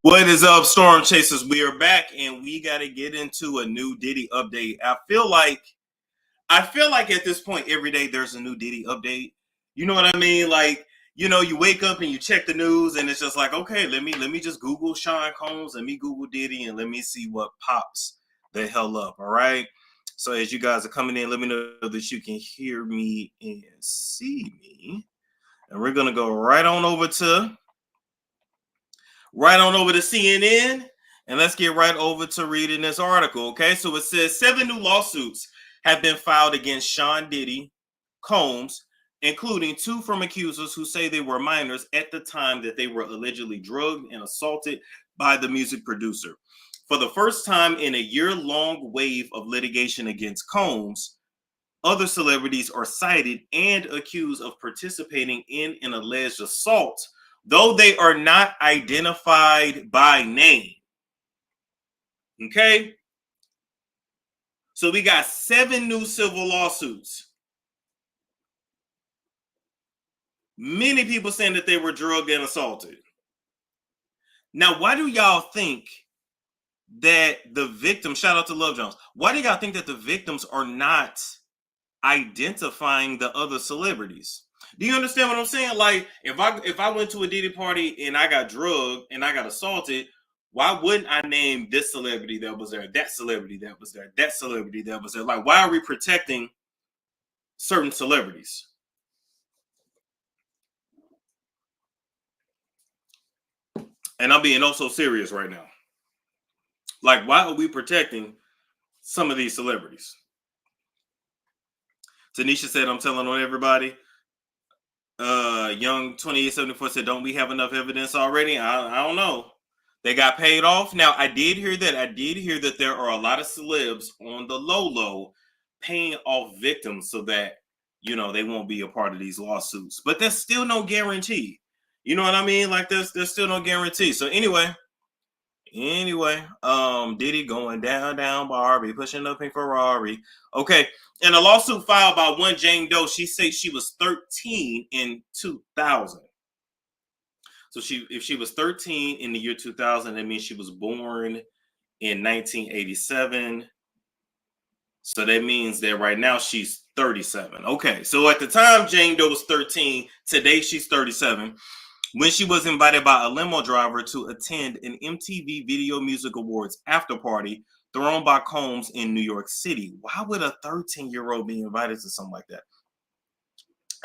What is up, Storm Chasers? We are back, and we got to get into a new Diddy update. I feel like at this point every day there's a new Diddy update. You know what I mean? Like, you know, you wake up and you check the news, and it's just like, okay, let me just Google Sean Combs, let me Google Diddy, and let me see what pops the hell up. All right. So as you guys are coming in, let me know that you can hear me and see me, and we're gonna go right on over to CNN, and let's get right over to reading this article. Okay, so it says 7 new lawsuits have been filed against Sean Diddy Combs, including 2 from accusers who say they were minors at the time that they were allegedly drugged and assaulted by the music producer. For the first time in a year-long wave of litigation against Combs, other celebrities are cited and accused of participating in an alleged assault, though they are not identified by name. Okay? So we got 7 new civil lawsuits. Many people saying that they were drugged and assaulted. Now, why do y'all think that the victims, shout out to Love Jones, why do y'all think that the victims are not identifying the other celebrities? Do you understand what I'm saying? Like, if I went to a Diddy party and I got drugged and I got assaulted, why wouldn't I name this celebrity that was there, that celebrity that was there, that celebrity that was there? Like, why are we protecting certain celebrities? And I'm being so serious right now. Like, why are we protecting some of these celebrities? Tanisha said, I'm telling on everybody. Young 2874 said, don't we have enough evidence already? I don't know. They got paid off. Now, I did hear that there are a lot of celebs on the low paying off victims so that, you know, they won't be a part of these lawsuits. But there's still no guarantee. You know what I mean? Like, there's still no guarantee. So anyway, Diddy going down Barbie, pushing up in Ferrari. Okay, and a lawsuit filed by one Jane Doe. She says she was 13 in 2000. So if she was 13 in the year 2000, that means she was born in 1987. So that means that right now she's 37. Okay, so at the time Jane Doe was 13, today she's 37. When she was invited by a limo driver to attend an MTV Video Music Awards after party thrown by Combs in New York City. Why would a 13-year-old be invited to something like that?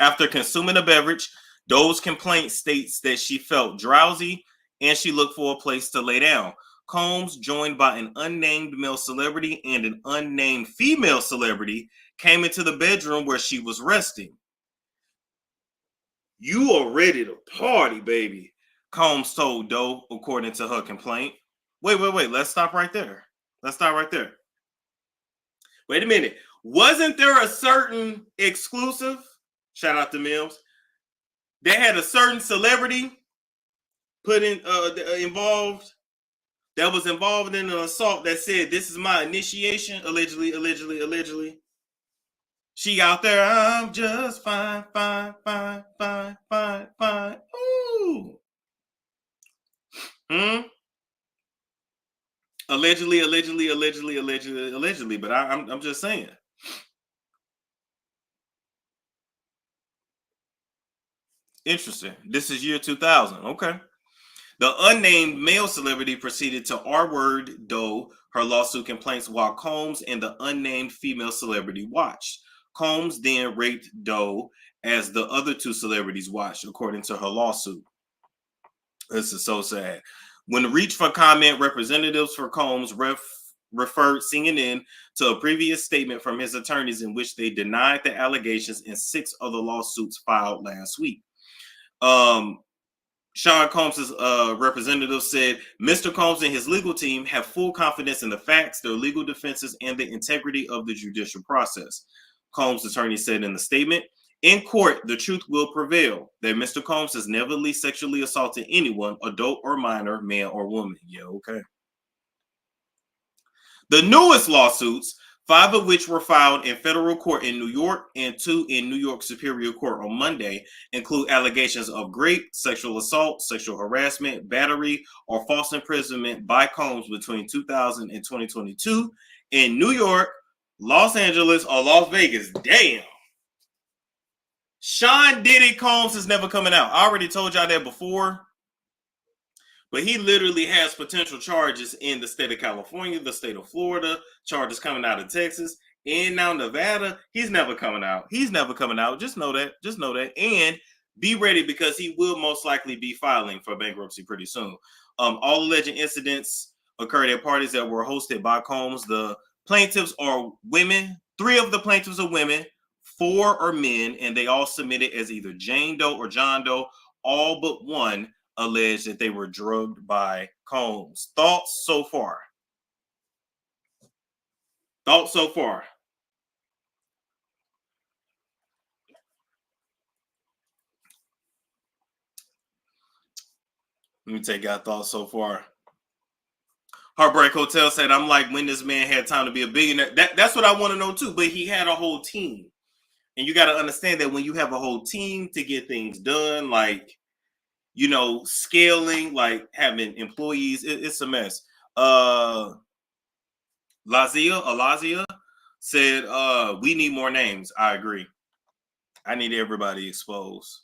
After consuming a beverage, Doe's complaint states that she felt drowsy and she looked for a place to lay down. Combs, joined by an unnamed male celebrity and an unnamed female celebrity, came into the bedroom where she was resting. You are ready to party, baby, Combs told Doe, according to her complaint. Wait. Let's stop right there. Wait a minute. Wasn't there a certain exclusive, shout out to Mills, that had a certain celebrity involved, that was involved in an assault that said, this is my initiation, allegedly. She out there, I'm just fine. Ooh. Allegedly, but I'm just saying. Interesting. This is year 2000. Okay. The unnamed male celebrity proceeded to R-word Doe her lawsuit complaints while Combs and the unnamed female celebrity watched. Combs then raped Doe as the other 2 celebrities watched, according to her lawsuit. This is so sad. When reached for comment, representatives for Combs referred CNN to a previous statement from his attorneys in which they denied the allegations in 6 other lawsuits filed last week. Sean Combs' representative said, Mr. Combs and his legal team have full confidence in the facts, their legal defenses, and the integrity of the judicial process. Combs' attorney said in the statement, in court, the truth will prevail that Mr. Combs has never sexually assaulted anyone, adult or minor, man or woman. Yeah, okay. The newest lawsuits 5 of which were filed in federal court in New York and 2 in New York Superior Court on Monday, include allegations of rape, sexual assault, sexual harassment, battery, or false imprisonment by Combs between 2000 and 2022 in New York, Los Angeles, or Las Vegas. Damn. Sean Diddy Combs is never coming out. I already told y'all that before. But he literally has potential charges in the state of California, the state of Florida, charges coming out of Texas, and now Nevada. He's never coming out. He's never coming out. Just know that. Just know that. And be ready because he will most likely be filing for bankruptcy pretty soon. All alleged incidents occurred at parties that were hosted by Combs. The plaintiffs are women. 3 of the plaintiffs are women. 4 are men, and they all submitted as either Jane Doe or John Doe. All but one alleged that they were drugged by Combs. Thoughts so far? Thoughts so far? Let me take your thoughts so far. Heartbreak Hotel said, I'm like, when this man had time to be a billionaire. That's what I want to know too. But he had a whole team. And you got to understand that when you have a whole team to get things done, like, you know, scaling, like having employees, it's a mess. Alazia said, we need more names. I agree. I need everybody exposed.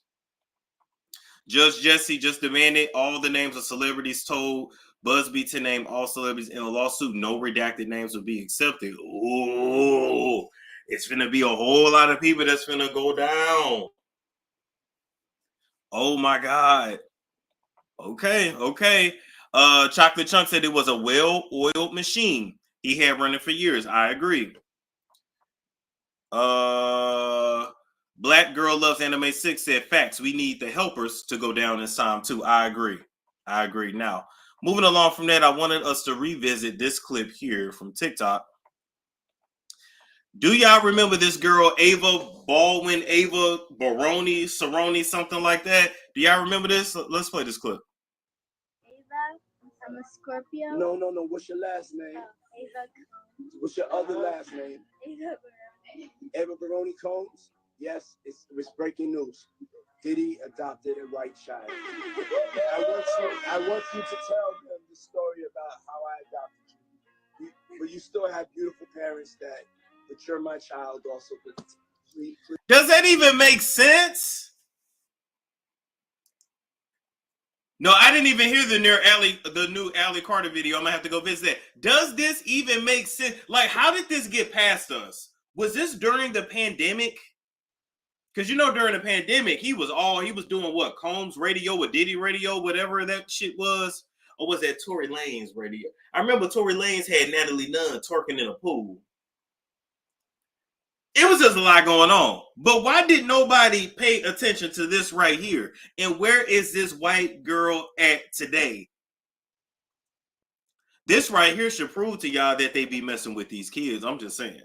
Judge Jesse just demanded all the names of celebrities told Busby to name all celebrities in a lawsuit. No redacted names will be accepted. Oh, it's going to be a whole lot of people that's going to go down. Oh my God. Okay. Chocolate Chunk said it was a well-oiled machine he had running for years. I agree. Black Girl Loves Anime 6 said, facts, we need the helpers to go down in time too. I agree. Now, moving along from that, I wanted us to revisit this clip here from TikTok. Do y'all remember this girl, Ava Baldwin, Ava Baroni, Cerrone, something like that? Do y'all remember this? Let's play this clip. Ava, I'm a Scorpio. No. What's your last name? Ava Combs. What's your other last name? Ava Baroni. Ava Baroni Combs? Yes, it's breaking news. Diddy adopted a white child. I want you to tell them the story about how I adopted you. But you still have beautiful parents but you're my child also. Please. Does that even make sense? No, I didn't even hear the new Ali Carter video. I'm gonna have to go visit that. Does this even make sense? Like, how did this get past us? Was this during the pandemic? Because you know, during the pandemic, he was doing what? Combs radio or Diddy radio, whatever that shit was. Or was that Tory Lanez radio? I remember Tory Lanez had Natalie Nunn twerking in a pool. It was just a lot going on. But why did nobody pay attention to this right here? And where is this white girl at today? This right here should prove to y'all that they be messing with these kids. I'm just saying.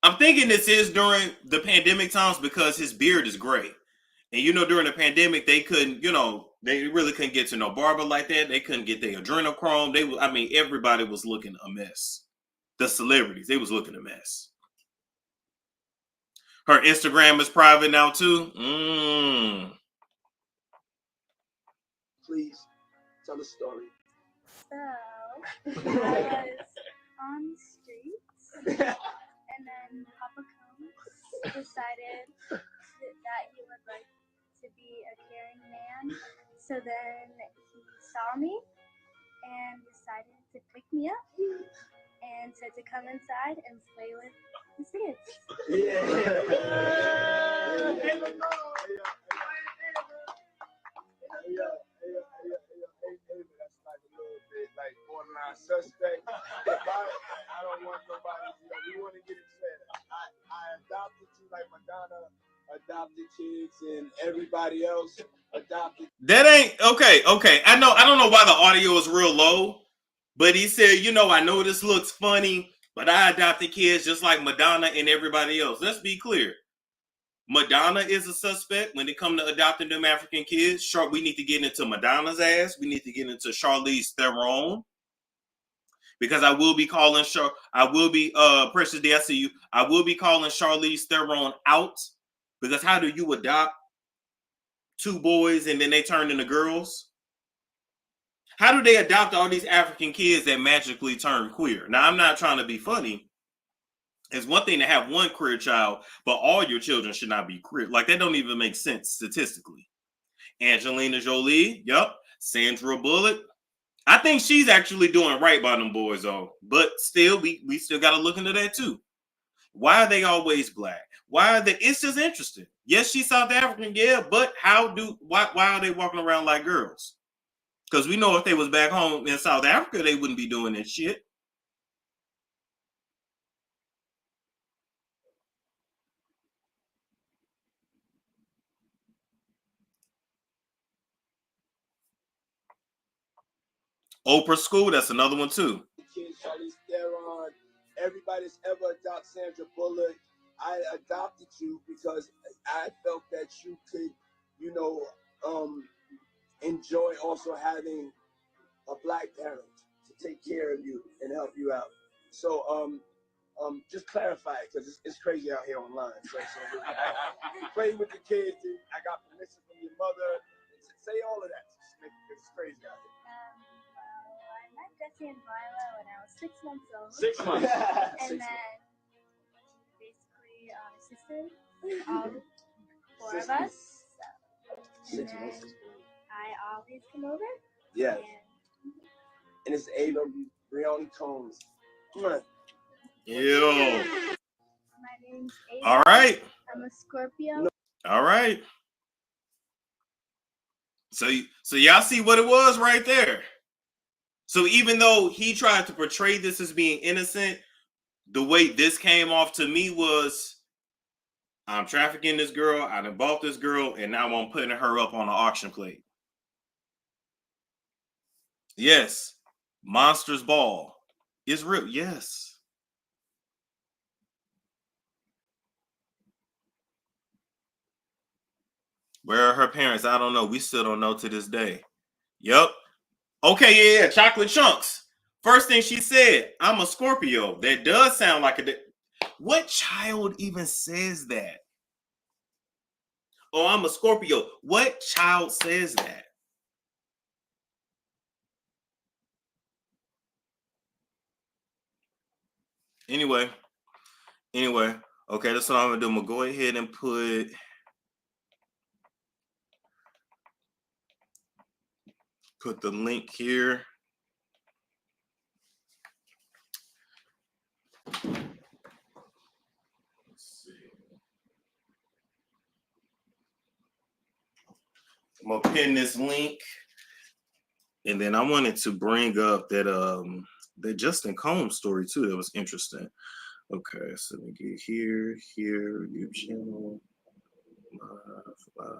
I'm thinking this is during the pandemic times because his beard is gray. And you know, during the pandemic, they couldn't, they really couldn't get to no barber like that. They couldn't get their adrenochrome. Everybody was looking a mess. The celebrities, they was looking a mess. Her Instagram is private now too. Please tell the story. So I was on the streets, and then Papa Combs decided that he would like to be a caring man. So then he saw me and decided to pick me up and said to come inside and play with his kids. Yeah. That's like a little bit like borderline suspect. I don't want nobody, we want to get it straight. I adopted you like Madonna adopted kids and everybody else adopted. That ain't okay. I don't know why the audio is real low. But he said, I know this looks funny, but I adopted kids just like Madonna and everybody else. Let's be clear. Madonna is a suspect when it comes to adopting them African kids. Sure, we need to get into Madonna's ass. We need to get into Charlize Theron. because I will be calling Precious D, I see you. I will be calling Charlize Theron out, because how do you adopt two boys and then they turn into girls? How do they adopt all these African kids that magically turn queer? Now, I'm not trying to be funny. It's one thing to have one queer child, but all your children should not be queer. Like, that don't even make sense statistically. Angelina Jolie, yep. Sandra Bullock. I think she's actually doing right by them boys, though. But still, we still got to look into that too. Why are they always black? Why are they? It's just interesting. Yes, she's South African, yeah, but why are they walking around like girls? Because we know if they was back home in South Africa, they wouldn't be doing this shit. Oprah School, that's another one too. Kids, Charlize Theron, everybody that's ever adopted Sandra Bullock. I adopted you because I felt that you could, you know, enjoy also having a black parent to take care of you and help you out. So, just clarify it, because it's crazy out here online. So play with the kids. I got permission from your mother. Say all of that. It's crazy out here. Well, I met Jesse and Lila when I was 6 months old. 6 months. And then basically sisters, all 4 of us. So, and then I always come over. Yeah. And it's Ava Brioni Combs. Ew. My name's Ava. All right. I'm a Scorpio. All right. So y'all see what it was right there. So even though he tried to portray this as being innocent, the way this came off to me was, I'm trafficking this girl, I done bought this girl, and now I'm putting her up on an auction plate. Yes. Monsters Ball is real. Yes. Where are her parents? I don't know. We still don't know to this day. Yep. Okay, yeah. Chocolate Chunks. First thing she said, I'm a Scorpio. That does sound like a... What child even says that? Oh, I'm a Scorpio. What child says that? Anyway. Okay, that's what I'm going to do. I'm going to go ahead and put the link here. I'm gonna pin this link, and then I wanted to bring up that Justin Combs story too. That was interesting. Okay, so let me get here, YouTube channel, live. Okay.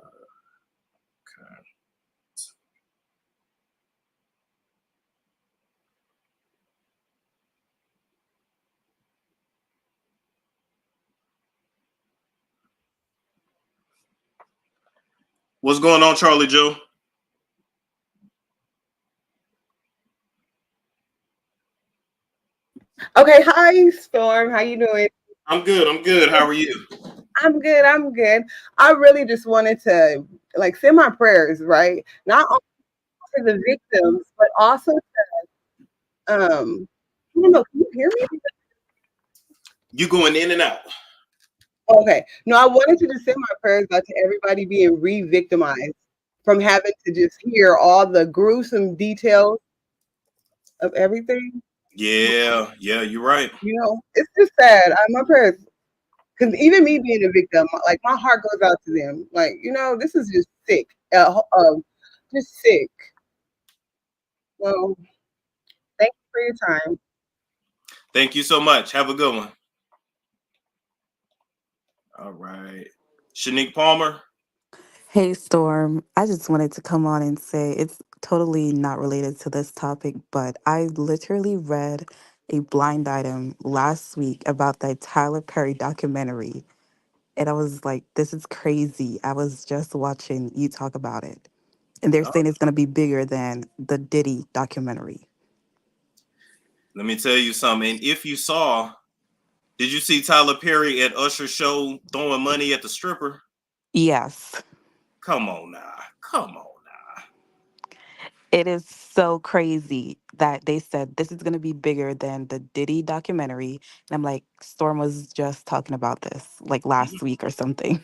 What's going on, Charlie Joe? Okay, hi Storm. How you doing? I'm good. How are you? I'm good. I really just wanted to send my prayers, right? Not only to the victims, but also to I don't know, can you hear me? You going in and out. Okay. No, I wanted to just send my prayers out to everybody being re-victimized from having to just hear all the gruesome details of everything. Yeah, you're right. It's just sad. My prayers, because even me being a victim, my heart goes out to them. This is just sick. Just sick. Well, thank you for your time. Thank you so much. Have a good one. All right. Shanique Palmer. Hey, Storm. I just wanted to come on and say it's totally not related to this topic, but I literally read a blind item last week about that Tyler Perry documentary. And I was like, this is crazy. I was just watching you talk about it. And they're saying it's going to be bigger than the Diddy documentary. Let me tell you something. And if you saw, did you see Tyler Perry at Usher's show throwing money at the stripper? Yes. Come on now. Come on now. It is so crazy that they said this is going to be bigger than the Diddy documentary. And I'm like, Storm was just talking about this like last week or something.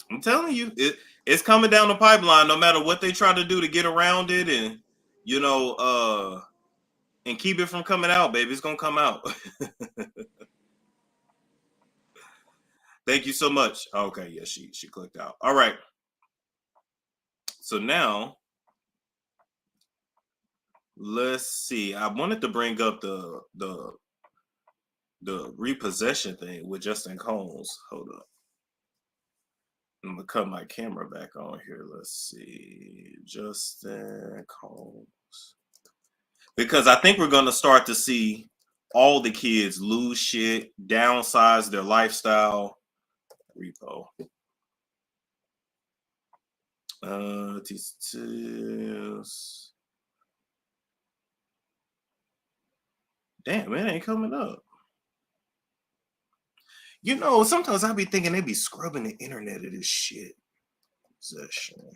I'm telling you, it's coming down the pipeline no matter what they try to do to get around it and, and keep it from coming out, baby. It's going to come out. Thank you so much. Okay, yeah, she clicked out. All right. So now, let's see. I wanted to bring up the repossession thing with Justin Combs. Hold up. I'm gonna cut my camera back on here. Let's see. Justin Combs. Because I think we're gonna start to see all the kids lose shit, downsize their lifestyle. Repo. Damn, it ain't coming up. Sometimes I be thinking they be scrubbing the internet of this shit. Possession.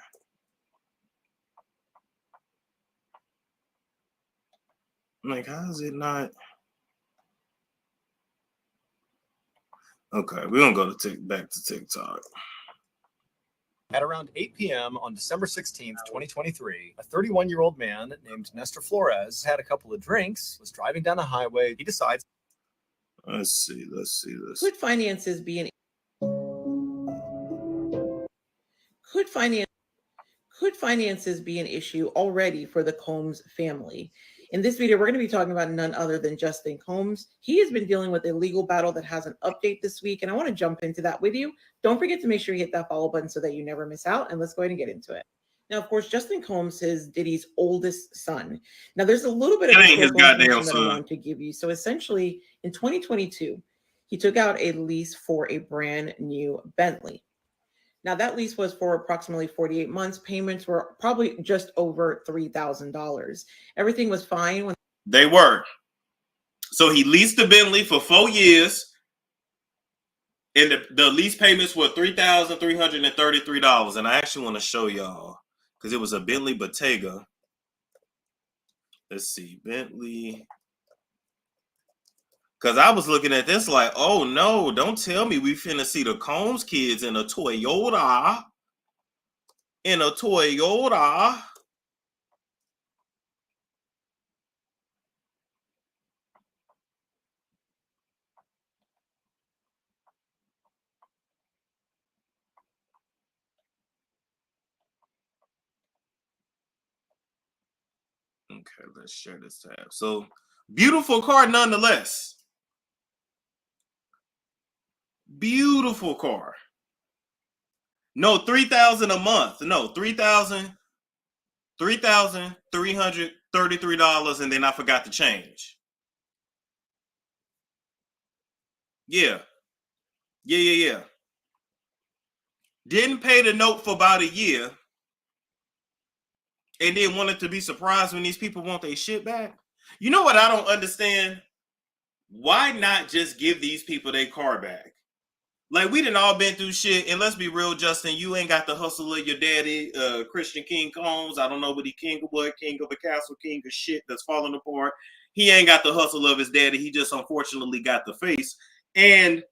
Like, how is it not? Okay, we're gonna go back to TikTok. At around 8 p.m. on December 16th, 2023, a 31-year-old man named Nestor Flores had a couple of drinks, was driving down the highway. He decides. Let's see. Could finances be an issue already for the Combs family? In this video, we're going to be talking about none other than Justin Combs. He has been dealing with a legal battle that has an update this week, and I want to jump into that with you. Don't forget to make sure you hit that follow button so that you never miss out, and let's go ahead and get into it. Now, of course, Justin Combs is Diddy's oldest son. Now, there's a little bit of historical information that I want to give you. So essentially, in 2022, he took out a lease for a brand new Bentley. Now, that lease was for approximately 48 months. Payments were probably just over $3,000. Everything was fine when they were. So he leased the Bentley for 4 years, and the lease payments were $3,333. And I actually want to show y'all because it was a Bentley Bottega. Let's see, Bentley. Because I was looking at this like, oh no, don't tell me we finna see the Combs kids in a Toyota. In a Toyota. Okay, let's share this tab. So, beautiful car nonetheless. Beautiful car. No, $3,000 a month. No, $3,333, and then I forgot to change. Yeah. Didn't pay the note for about a year, and then wanted to be surprised when these people want their shit back. You know what I don't understand? Why not just give these people their car back? Like, we done all been through shit, and let's be real, Justin, you ain't got the hustle of your daddy, Christian King Combs. I don't know what he king of what, king of the castle, king of shit that's falling apart. He ain't got the hustle of his daddy. He just unfortunately got the face. And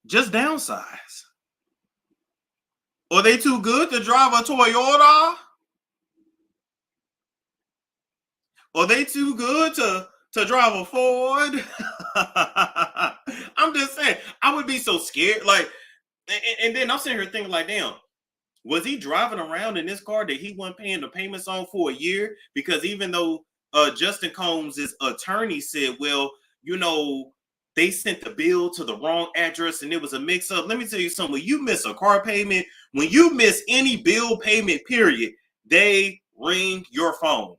just downsize. Are they too good to drive a Toyota? Are they too good to drive a Ford? I'm just saying, I would be so scared. Like, and then I'm sitting here thinking, like, damn, was he driving around in this car that he wasn't paying the payments on for a year? Because even though Justin Combs' attorney said, well, they sent the bill to the wrong address and it was a mix-up. Let me tell you something. When you miss a car payment, when you miss any bill payment, period, they ring your phone.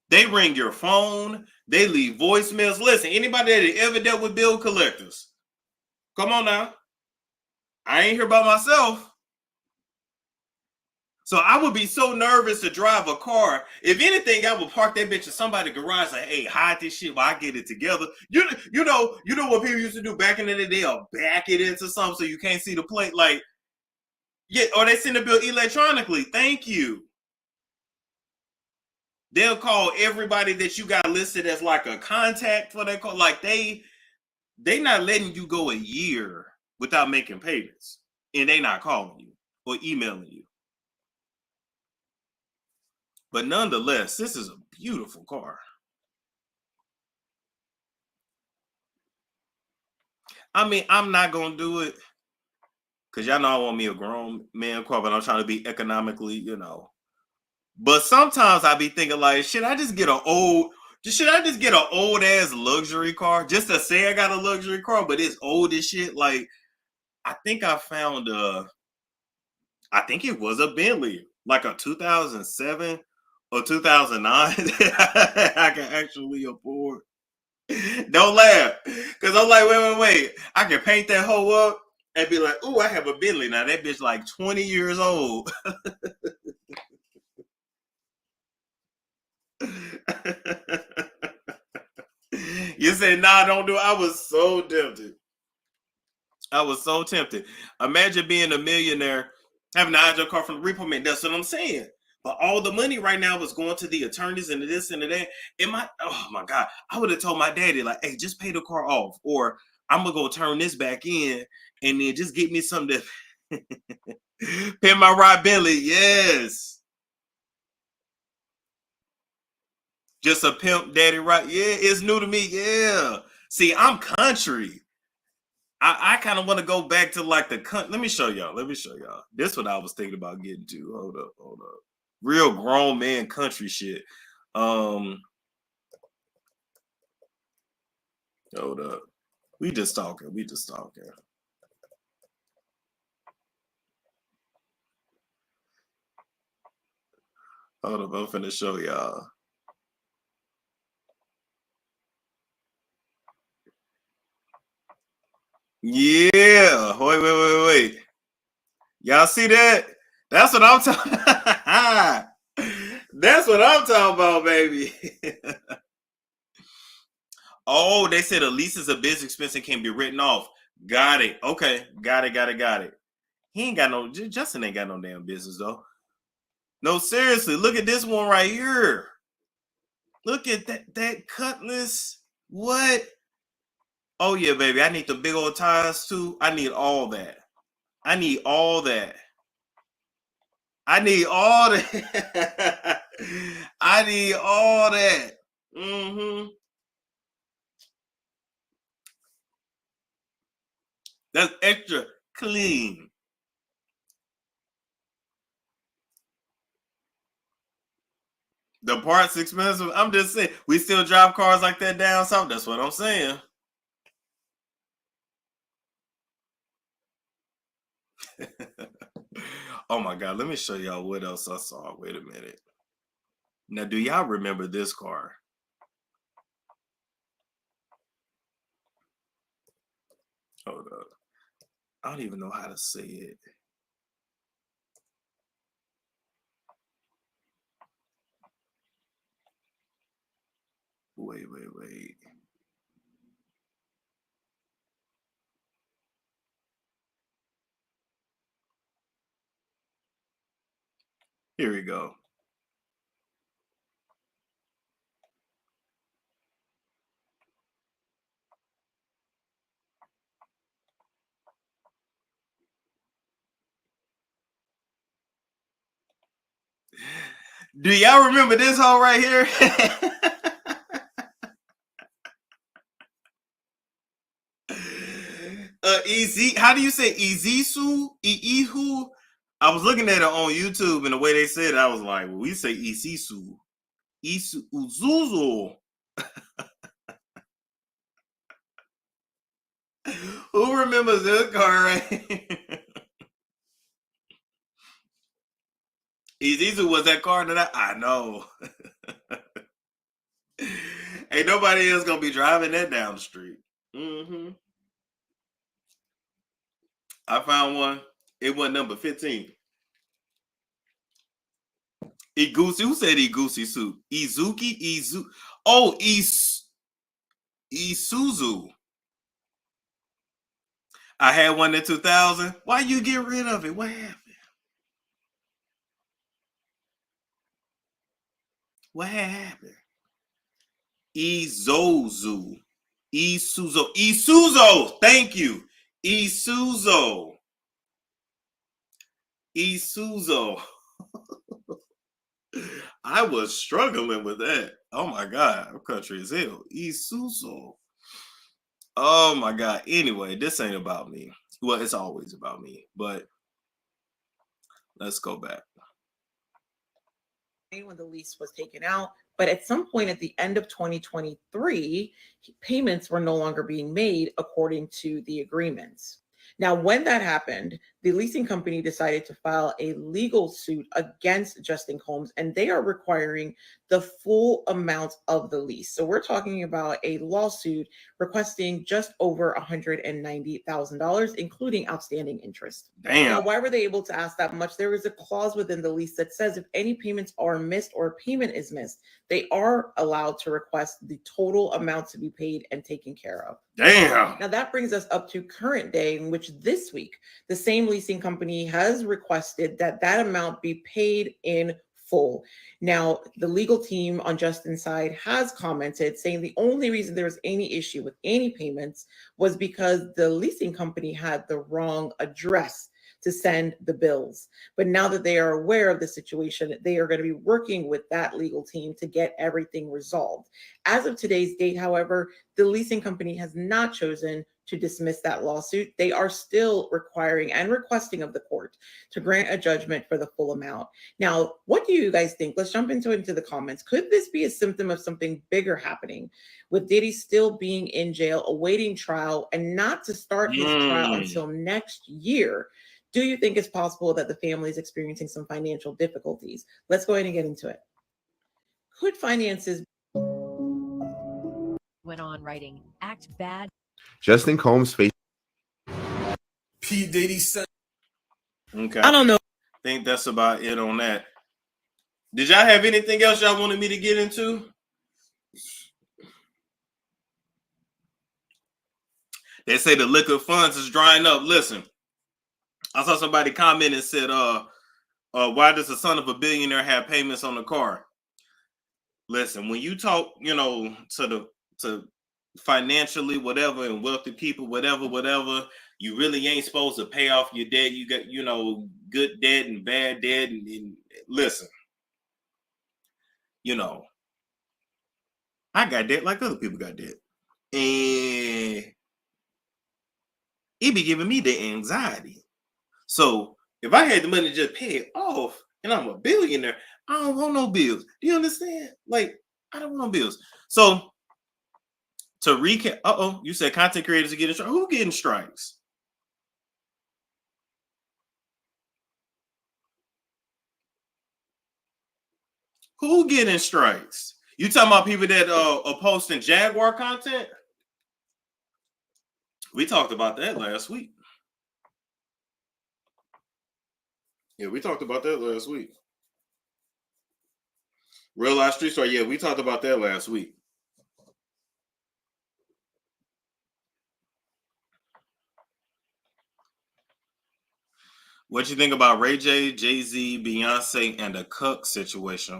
They ring your phone. They leave voicemails. Listen, anybody that ever dealt with bill collectors, come on now. I ain't here by myself. So I would be so nervous to drive a car. If anything, I would park that bitch in somebody's garage. Like, hey, hide this shit while I get it together. You know what people used to do back in the day? They'll back it into something so you can't see the plate. Like, yeah, or they send the bill electronically. Thank you. They'll call everybody that you got listed as like a contact for that call. Like they not letting you go a year without making payments, and they not calling you or emailing you. But nonetheless, this is a beautiful car. I mean, I'm not gonna do it because y'all know I want me a grown man car, but I'm trying to be economically, But sometimes I be thinking like, should I just get an old ass luxury car just to say I got a luxury car, but it's old as shit? Like, I think I found I think it was a Bentley, like a 2007 or 2009 that I can actually afford. Don't laugh, because I'm like, wait. I can paint that hoe up and be like, ooh, I have a Bentley now. That bitch like 20 years old. You said, nah, don't do it. I was so tempted. Imagine being a millionaire, having to hide your car from the repo man. That's what I'm saying. But all the money right now was going to the attorneys and this and that. Oh my God, I would have told my daddy, like, hey, just pay the car off, or I'm gonna go turn this back in and then just get me something to pay my ride Bentley. Yes. Just a pimp daddy, right? Yeah, it's new to me. Yeah. See, I'm country. I kind of want to go back to like the country. Let me show y'all. This is what I was thinking about getting to. Hold up. Real grown man country shit. Hold up. We just talking. Hold up, I'm finna show y'all. Yeah. Wait. Y'all see that? That's what I'm talking. That's what I'm talking about, baby. Oh, they said a lease is a business expense and can be written off. Got it. Okay. Got it. He ain't got no. Justin ain't got no damn business though. No, seriously. Look at this one right here. Look at that cutlass. What? Oh yeah, baby. I need the big old tires too. I need all that. I need all that. Mm-hmm. That's extra clean. The parts expensive. I'm just saying, we still drive cars like that down south. That's what I'm saying. Oh my God, let me show y'all what else I saw. Wait a minute. Now, do y'all remember this car? Hold up. I don't even know how to say it. Wait. Here we go. Do y'all remember this hoe right here? Easy. How do you say Izisu? Iihu? I was looking at it on YouTube, and the way they said it, I was like, well, we say Isisu. Isu Uzuzu. Who remembers this car right? Izizu was that car that I know. Ain't nobody else gonna be driving that down the street. Mm-hmm. I found one. It was number 15. Igusi. Who said Igusi suit? Izuki? Oh, Isuzu. I had one in 2000. Why you get rid of it? What happened? What happened? Isuzu. Thank you. Isuzu. I was struggling with that. Oh my God, our country is hell. Isuzu. Oh my God. Anyway, this ain't about me. Well, it's always about me, but let's go back. When the lease was taken out, but at some point at the end of 2023, payments were no longer being made according to the agreements. Now, when that happened, the leasing company decided to file a legal suit against Justin Combs, and they are requiring the full amount of the lease. So we're talking about a lawsuit requesting just over $190,000, including outstanding interest. Damn. Now, why were they able to ask that much? There is a clause within the lease that says if any payments are missed or a payment is missed, they are allowed to request the total amount to be paid and taken care of. Damn. Now that brings us up to current day, in which this week, the same leasing company has requested that that amount be paid in full. Now, the legal team on Justin's side has commented saying the only reason there was any issue with any payments was because the leasing company had the wrong address to send the bills. But now that they are aware of the situation, they are going to be working with that legal team to get everything resolved. As of today's date, however, the leasing company has not chosen to dismiss that lawsuit. They are still requiring and requesting of the court to grant a judgment for the full amount. Now, what do you guys think? Let's jump into the comments. Could this be a symptom of something bigger happening, with Diddy still being in jail, awaiting trial, and not to start his trial until next year? Do you think it's possible that the family is experiencing some financial difficulties? Let's go ahead and get into it. Could finances went on writing, act bad? Justin Combs face P. Diddy said. Okay. I don't know. I think that's about it on that. Did y'all have anything else y'all wanted me to get into? They say the liquid funds is drying up. Listen, I saw somebody comment and said, why does the son of a billionaire have payments on the car? Listen, when you talk, to financially, whatever, and wealthy people, whatever, you really ain't supposed to pay off your debt. You got, good debt and bad debt. And listen, I got debt like other people got debt. And it be giving me the anxiety. So if I had the money to just pay it off and I'm a billionaire, I don't want no bills. Do you understand? Like, I don't want bills. So to recap, you said content creators are getting strikes. Who getting strikes? Who getting strikes? You talking about people that are posting Jaguar content? We talked about that last week. Yeah, we talked about that last week. Real Life Street Story. Yeah, we talked about that last week. What you think about Ray J, Jay-Z, Beyonce, and the Cuck situation?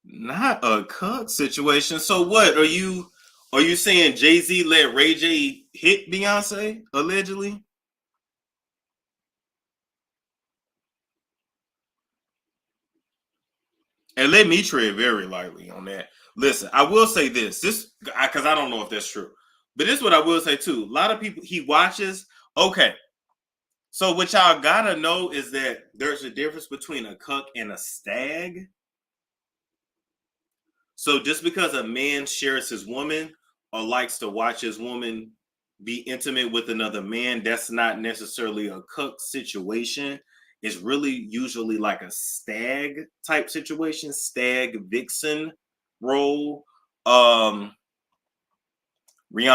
Not a Cuck situation. So what? Are you saying Jay-Z let Ray J hit Beyonce, allegedly? And let me tread very lightly on that. Listen, I will say this because I don't know if that's true, but this is what I will say too. A lot of people he watches. Okay, so what y'all gotta know is that there's a difference between a cuck and a stag. So just because a man shares his woman or likes to watch his woman be intimate with another man, that's not necessarily a cuck situation. It's really usually like a stag type situation, stag vixen role. Rihanna,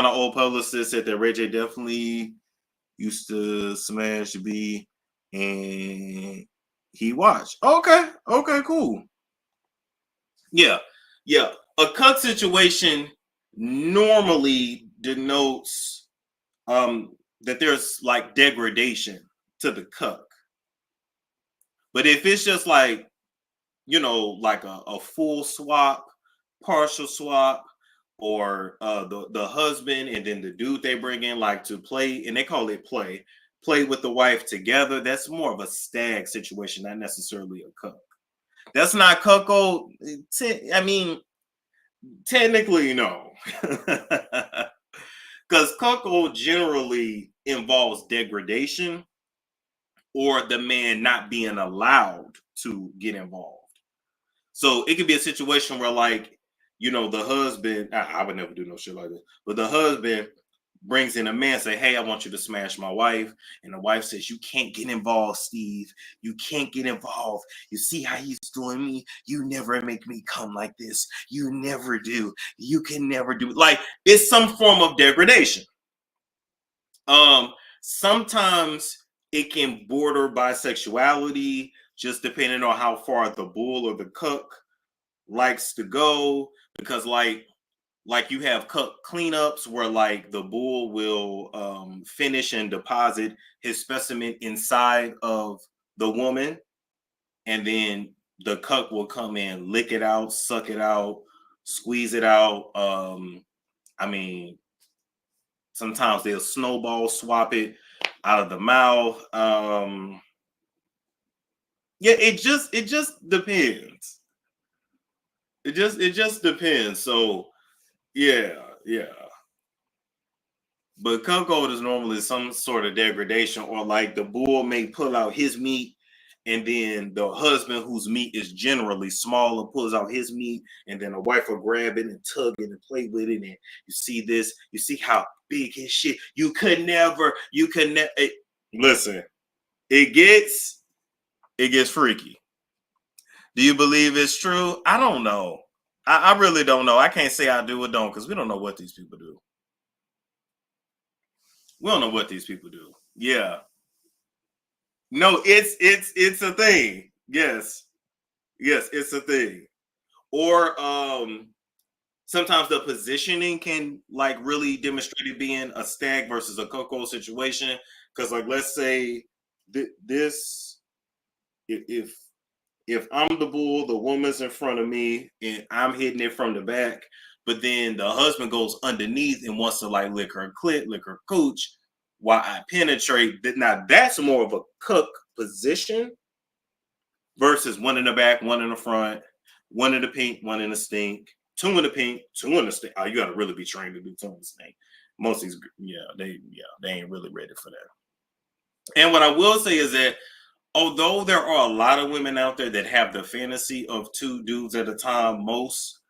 old publicist, said that Ray J definitely used to smash B, and he watched. Okay, cool. Yeah. A cut situation normally denotes that there's like degradation to the cuck. But if it's just like, like a full swap, partial swap, or the husband and then the dude they bring in like to play, and they call it play with the wife together, that's more of a stag situation, not necessarily a cuck. That's not cuckold. I mean, technically, no. Because cuckold generally involves degradation or the man not being allowed to get involved. So it could be a situation where, like, the husband, I would never do no shit like this, but the husband brings in a man, say, hey, I want you to smash my wife. And the wife says, you can't get involved, Steve. You can't get involved. You see how he's doing me? You never make me come like this. You never do. You can never do. Like, it's some form of degradation. Sometimes it can border bisexuality, just depending on how far the bull or the cuck likes to go, because like you have cuck cleanups where like the bull will finish and deposit his specimen inside of the woman, and then the cuck will come in, lick it out, suck it out, squeeze it out. I mean, sometimes they'll snowball swap it out of the mouth. Yeah, it just depends. It just depends. So yeah. But cuckold is normally some sort of degradation, or like the bull may pull out his meat, and then the husband, whose meat is generally smaller, pulls out his meat, and then the wife will grab it and tug it and play with it. And you see this, you see how big his shit. Listen, it gets freaky. Do you believe it's true? I don't know. I really don't know. I can't say I do or don't, because we don't know what these people do. We don't know what these people do. Yeah. No, it's a thing. Yes, it's a thing. Or sometimes the positioning can like really demonstrate it being a stag versus a cuckold situation. Because like, let's say this, if I'm the bull, the woman's in front of me, and I'm hitting it from the back, but then the husband goes underneath and wants to like lick her clit, lick her cooch, while I penetrate. Now that's more of a cuck position versus one in the back, one in the front, one in the pink, one in the stink, two in the pink, two in the stink. Oh, you got to really be trained to do two in the stink. Most of these, they ain't really ready for that. And what I will say is that although there are a lot of women out there that have the fantasy of two dudes at a time, most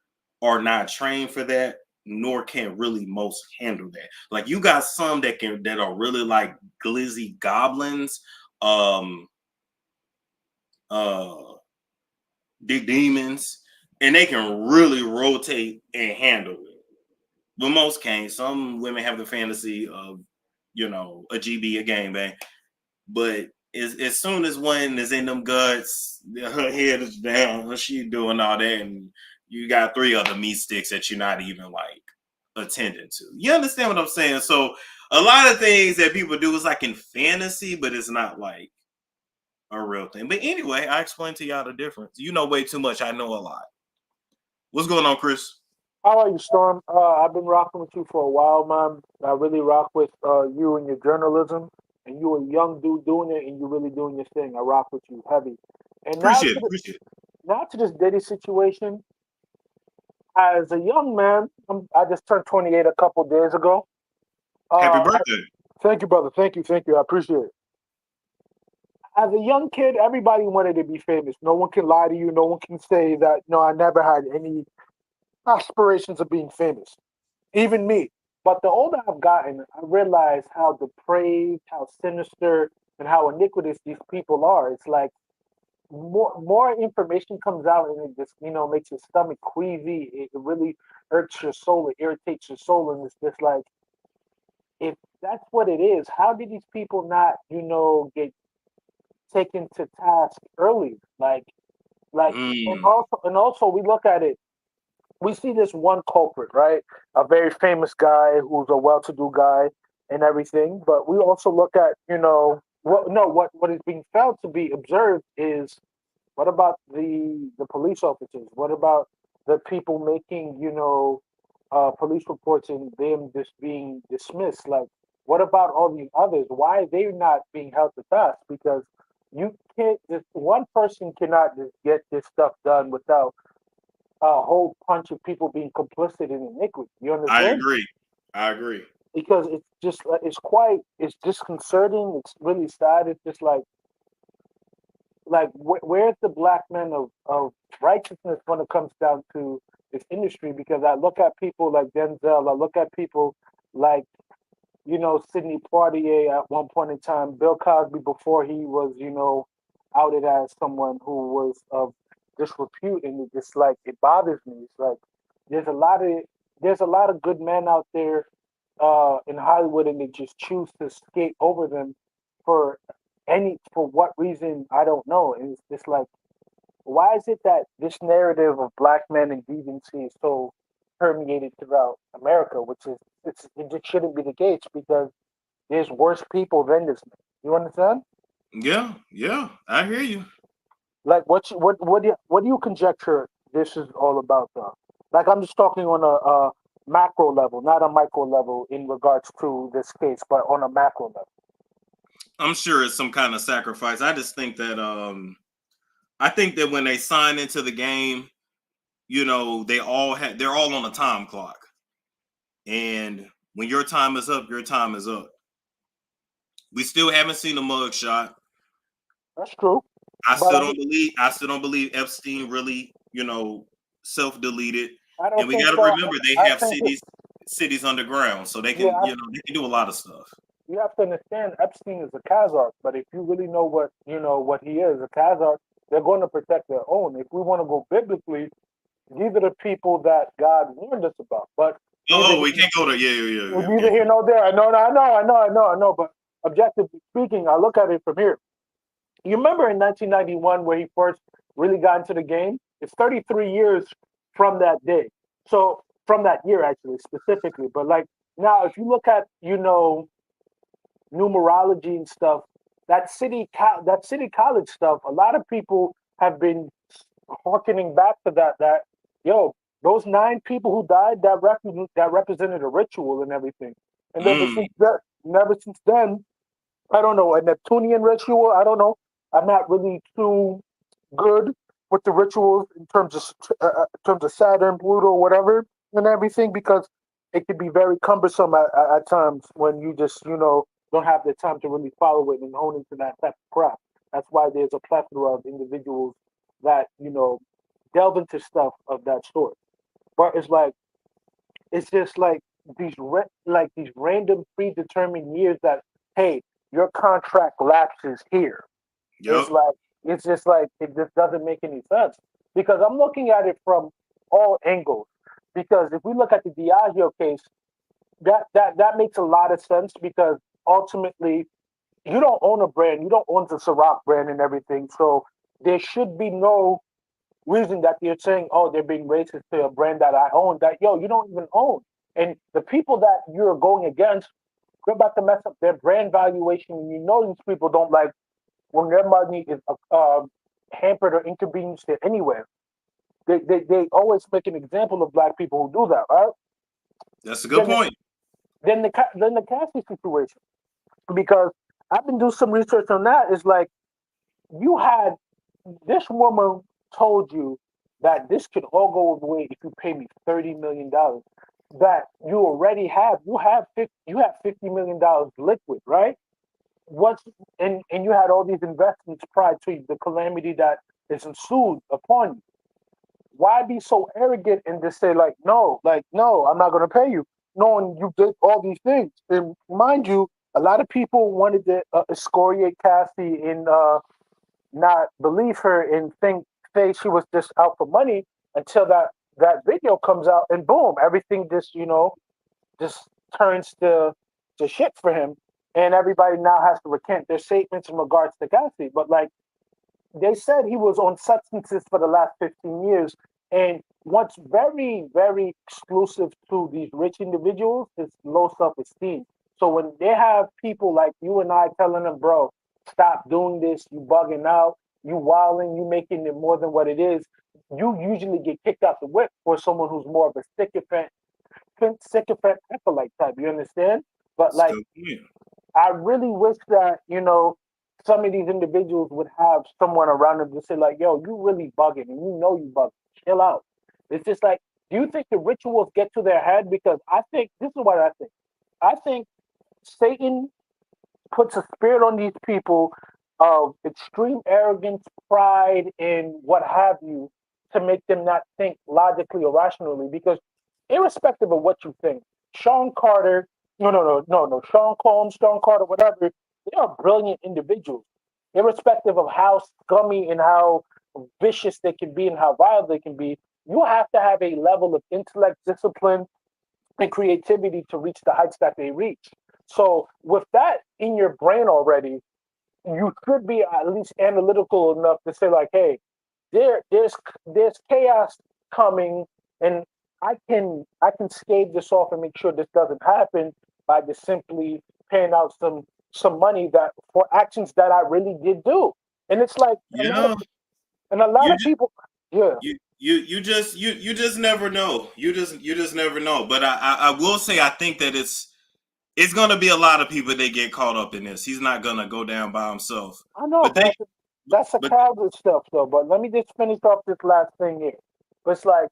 are not trained for that, nor can really most handle that. Like, you got some that are really like glizzy goblins, big demons, and they can really rotate and handle it. But most can't. Some women have the fantasy of, a GB, a gangbang. But as soon as one is in them guts, her head is down, she doing all that, and you got three other meat sticks that you're not even like attending to. You understand what I'm saying? So a lot of things that people do is like in fantasy, but it's not like a real thing. But anyway, I explained to y'all the difference. You know way too much. I know a lot. What's going on, Chris? How are you, Storm? I've been rocking with you for a while, man. I really rock with you and your journalism. And you a young dude doing it, and you really doing your thing. I rock with you heavy. And Appreciate it. now to this Diddy situation. As a young man, I just turned 28 a couple days ago. Happy birthday. Thank you, brother. Thank you. I appreciate it. As a young kid, everybody wanted to be famous. No one can lie to you. No one can say that, no, I never had any aspirations of being famous, even me. But the older I've gotten, I realize how depraved, how sinister, and how iniquitous these people are. It's like more information comes out, and it just makes your stomach queasy. It really irks your soul. It irritates your soul, and it's just like if that's what it is, how did these people not, get taken to task early? Like, Mm. and also we look at it, we see this one culprit, right? A very famous guy who's a well-to-do guy and everything. But we also look at, what is being failed to be observed is what about the police officers? What about the people making, police reports and them just being dismissed? Like, what about all these others? Why are they not being held to task? Because you can't, just one person cannot just get this stuff done without a whole bunch of people being complicit in iniquity. You I understand? agree. I agree. Because it's just, it's disconcerting. It's really sad. It's just like where's the black men of righteousness when it comes down to this industry? Because I look at people like Denzel, I look at people like, Sidney Poitier at one point in time, Bill Cosby before he was, outed as someone who was of disrepute, and it just like it bothers me. It's like there's a lot of there's a lot of good men out there in Hollywood, and they just choose to skate over them for for what reason I don't know. And it's just like, why is it that this narrative of black men and deviancy is so permeated throughout America, which is it just shouldn't be the case because there's worse people than this man. You understand? Yeah, yeah, I hear you. Like what do you conjecture this is all about though? Like I'm just talking on a macro level, not a micro level in regards to this case, but on a macro level. I'm sure it's some kind of sacrifice. I think that when they sign into the game, they're all on a time clock. And when your time is up, your time is up. We still haven't seen a mug shot. That's true. I But still don't believe Epstein really, self-deleted. I And don't we think got to so. remember they I have think cities underground, so they can, yeah, they can do a lot of stuff. you have to understand Epstein is a Khazar, but if you really know what he is, a Khazar, they're going to protect their own. If we want to go biblically, these are the people that God warned us about. But Oh, we can't go to yeah. We neither can't. here nor there. I know. But objectively speaking, I look at it from here. You remember in 1991 where he first really got into the game? It's 33 years from that day. So from that year actually specifically. But like now, if you look at numerology and stuff, that city college stuff, a lot of people have been harkening back to that yo, those 9 people who died that represented a ritual and everything. And Mm, ever since then, I don't know, a Neptunian ritual. I don't know. I'm not really too good with the rituals in terms of Saturn, Pluto, whatever, and everything because it can be very cumbersome at times when you just don't have the time to really follow it and hone into that type of craft. That's why there's a plethora of individuals that delve into stuff of that sort. But it's just like these random predetermined years that hey, your contract lapses here. yep. It's just doesn't make any sense because I'm looking at it from all angles. Because if we look at the Diageo case, that makes a lot of sense because ultimately you don't own a brand, you don't own the Ciroc brand and everything, so there should be no reason that you're saying, oh, they're being racist to a brand that I own that you don't even own. And the people that you're going against, you're about to mess up their brand valuation, and these people don't like when their money is hampered or inconvenienced anywhere. They always make an example of black people who do that, right? That's a good Then point. then the Cassie situation, because I've been doing some research on that. Is like you had this woman told you that this could all go away if you pay me $30 million. That you have $50 million liquid, right? Once and you had all these investments prior to the calamity that is ensued upon you. Why be so arrogant and just say like no, I'm not going to pay you, knowing you did all these things? And mind you, a lot of people wanted to excoriate Cassie and not believe her and say she was just out for money until that video comes out and boom, everything just just turns to to shit for him, and everybody now has to recant their statements in regards to Cassie. But like they said, he was on substances for the last 15 years, and what's very, very exclusive to these rich individuals is low self-esteem. So when they have people like you and I telling them, bro, stop doing this, you bugging out, you wilding, you making it more than what it is, you usually get kicked out the whip for someone who's more of a sycophant acolyte type. You understand? But like, I really wish that, you know, some of these individuals would have someone around them to say, like, yo, you really bugging and you know you bugging. Chill out. It's just like, do you think the rituals get to their head? Because I think this is what I think. I think Satan puts a spirit on these people of extreme arrogance, pride, and what have you, to make them not think logically or rationally. Because irrespective of what you think, Sean Carter, no, Sean Combs, Sean Carter, whatever, they are brilliant individuals. Irrespective of how scummy and how vicious they can be and how violent they can be, you have to have a level of intellect, discipline, and creativity to reach the heights that they reach. So with that in your brain already, you should be at least analytical enough to say, like, hey, there's chaos coming, and I can stave this off and make sure this doesn't happen by just simply paying out some money that for actions that I really did do. And it's like a lot of people, yeah. You just never know. You just never know. But I will say I think that it's gonna be a lot of people that get caught up in this. He's not gonna go down by himself. I know, but that's a crowded stuff though. But let me just finish off this last thing here. But it's like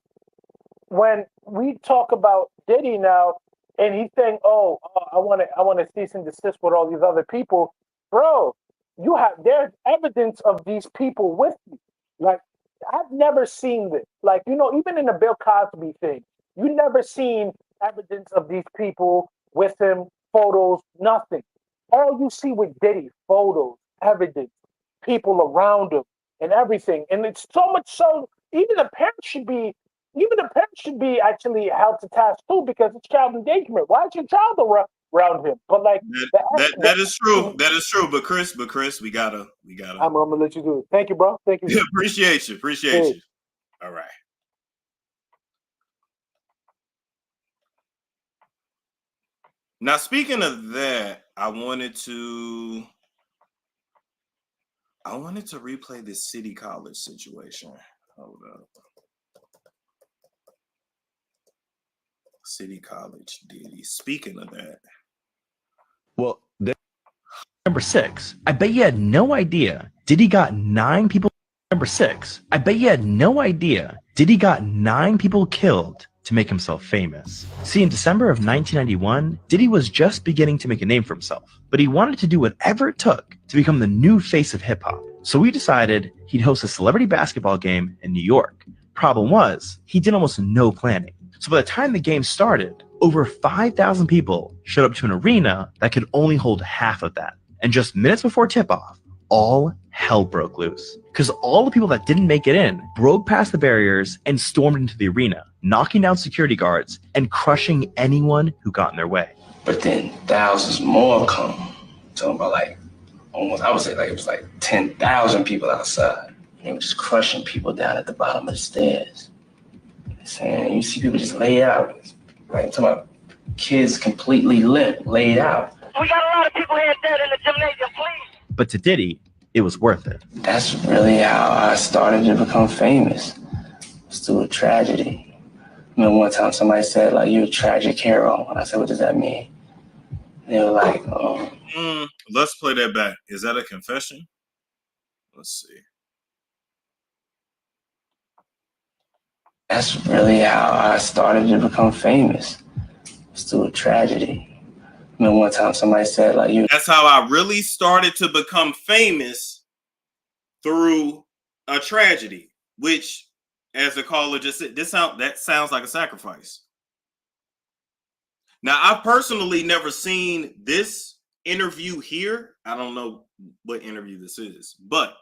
when we talk about Diddy now, and he's saying, "Oh, I want to cease and desist with all these other people," bro. There's evidence of these people with you. Like I've never seen this. Like even in the Bill Cosby thing, you never seen evidence of these people with him, photos, nothing. All you see with Diddy, photos, evidence, people around him, and everything. And it's so much so, even the parents should be actually held to task too, because it's child endangerment. Why is your child around him? But like that is true. That is true. But Chris, we gotta. I'm gonna let you do it. Thank you, bro. Thank you. Appreciate you. All right. Now, speaking of that, I wanted to replay this City College situation. Hold up. City College Diddy. Speaking of that. Well, number 6. I bet you had no idea Diddy got 9 people. Number 6. I bet you had no idea Diddy got 9 people killed to make himself famous. See, in December of 1991, Diddy was just beginning to make a name for himself, but he wanted to do whatever it took to become the new face of hip-hop. So we decided he'd host a celebrity basketball game in New York. Problem was, he did almost no planning. So by the time the game started, over 5,000 people showed up to an arena that could only hold half of that. And just minutes before tip-off, all hell broke loose. Because all the people that didn't make it in broke past the barriers and stormed into the arena, knocking down security guards and crushing anyone who got in their way. But then thousands more come. Talking about like almost, I would say like it was like 10,000 people outside. They were just crushing people down at the bottom of the stairs. Saying you see people just laid out. Like I'm talking about kids completely limp, laid out. We got a lot of people here dead in the gymnasium, please. But to Diddy, it was worth it. That's really how I started to become famous. It's through a tragedy. I mean, one time somebody said, like, you're a tragic hero. And I said, what does that mean? And they were like, let's play that back. Is that a confession? Let's see. That's really how I started to become famous. It's through a tragedy. I mean, one time somebody said, like, that's how I really started to become famous, through a tragedy, which, as the caller just said, that sounds like a sacrifice. Now, I've personally never seen this interview here. I don't know what interview this is, but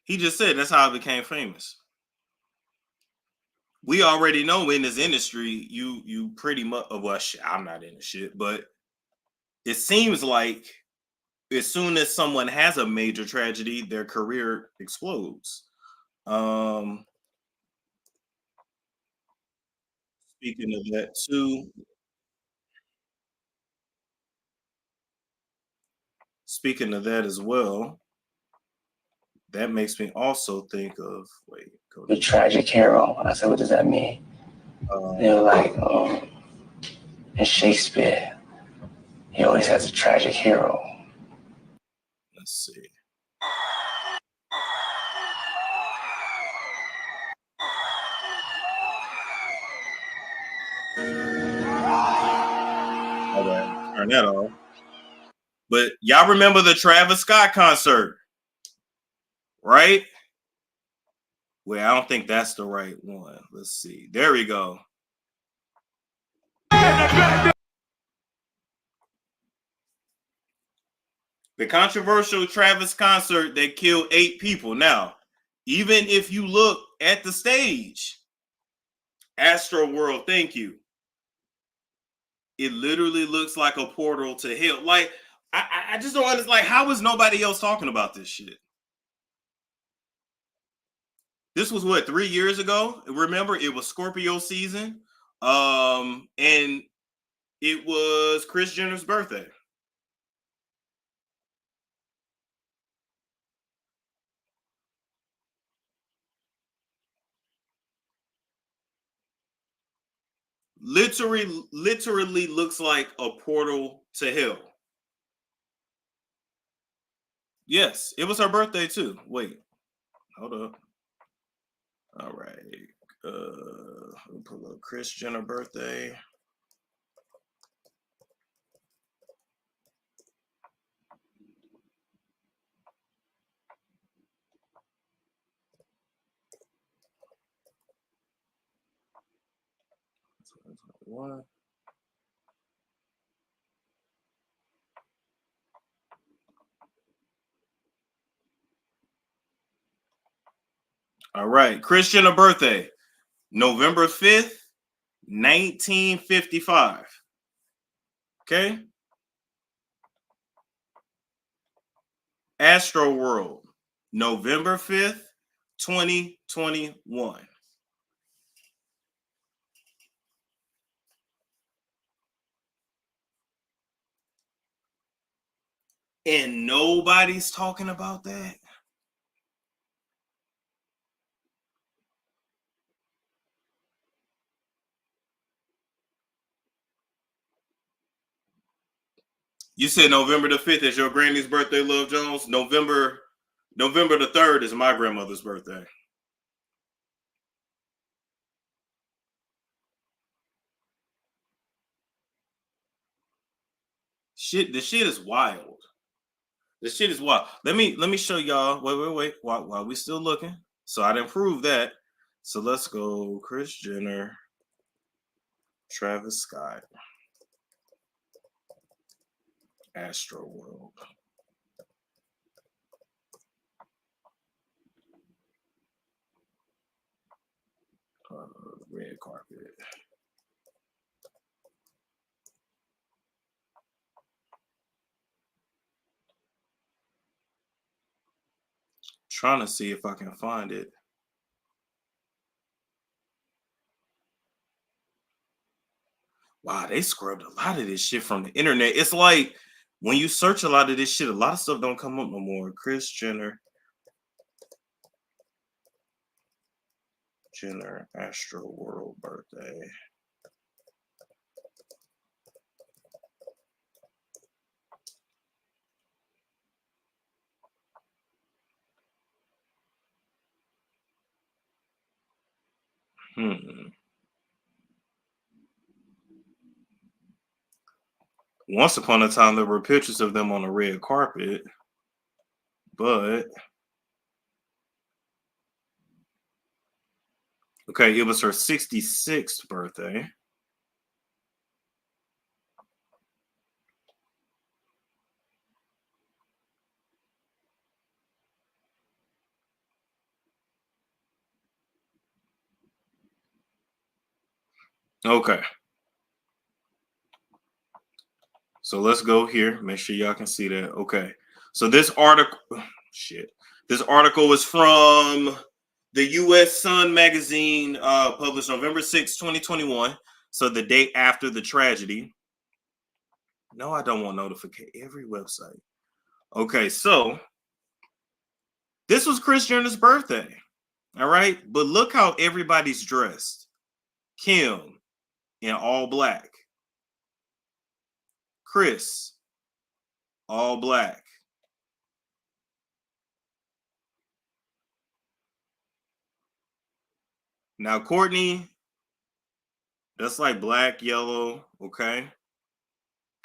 he just said that's how I became famous. we already know in this industry, you pretty much, well, shit, I'm not in the shit, but it seems like as soon as someone has a major tragedy, their career explodes. Speaking of that too, speaking of that as well, that makes me also think of The tragic hero. And I said, what does that mean? They were like, in Shakespeare, he always has a tragic hero. Let's see. All right, turn that off. But y'all remember the Travis Scott concert, right? Well, I don't think that's the right one. Let's see. There we go. The controversial Travis concert that killed 8 people. Now, even if you look at the stage, Astro World, thank you. It literally looks like a portal to hell. Like, I just don't understand. Like, how is nobody else talking about this shit? This was what, 3 years ago? Remember, it was Scorpio season. And it was Kris Jenner's birthday. Literally looks like a portal to hell. Yes, it was her birthday too. Wait, hold up. All right. We'll pull up Kris Jenner birthday. What? All right, Kris Jenner birthday, November 5th, 1955. Okay. Astro World, November 5th, 2021. And nobody's talking about that. You said November the 5th is your granny's birthday, Love Jones. November the 3rd is my grandmother's birthday. Shit, the shit is wild. The shit is wild. Let me show y'all. Wait. While we still looking. So I didn't prove that. So let's go Kris Jenner, Travis Scott, Astro World. Red carpet. Trying to see if I can find it. Wow, they scrubbed a lot of this shit from the internet. It's like when you search a lot of this shit, a lot of stuff don't come up no more. Kris Jenner, Astro World birthday. Once upon a time, there were pictures of them on the red carpet, but okay, it was her 66th birthday. Okay. So let's go here. Make sure y'all can see that. Okay. So this article, shit. This article is from the U.S. Sun magazine, published November 6, 2021. So the day after the tragedy. No, I don't want notification. Every website. Okay, so this was Kris Jenner's birthday. All right. But look how everybody's dressed. Kim in all black. Kris, all black. Now, Courtney, that's like black, yellow, okay?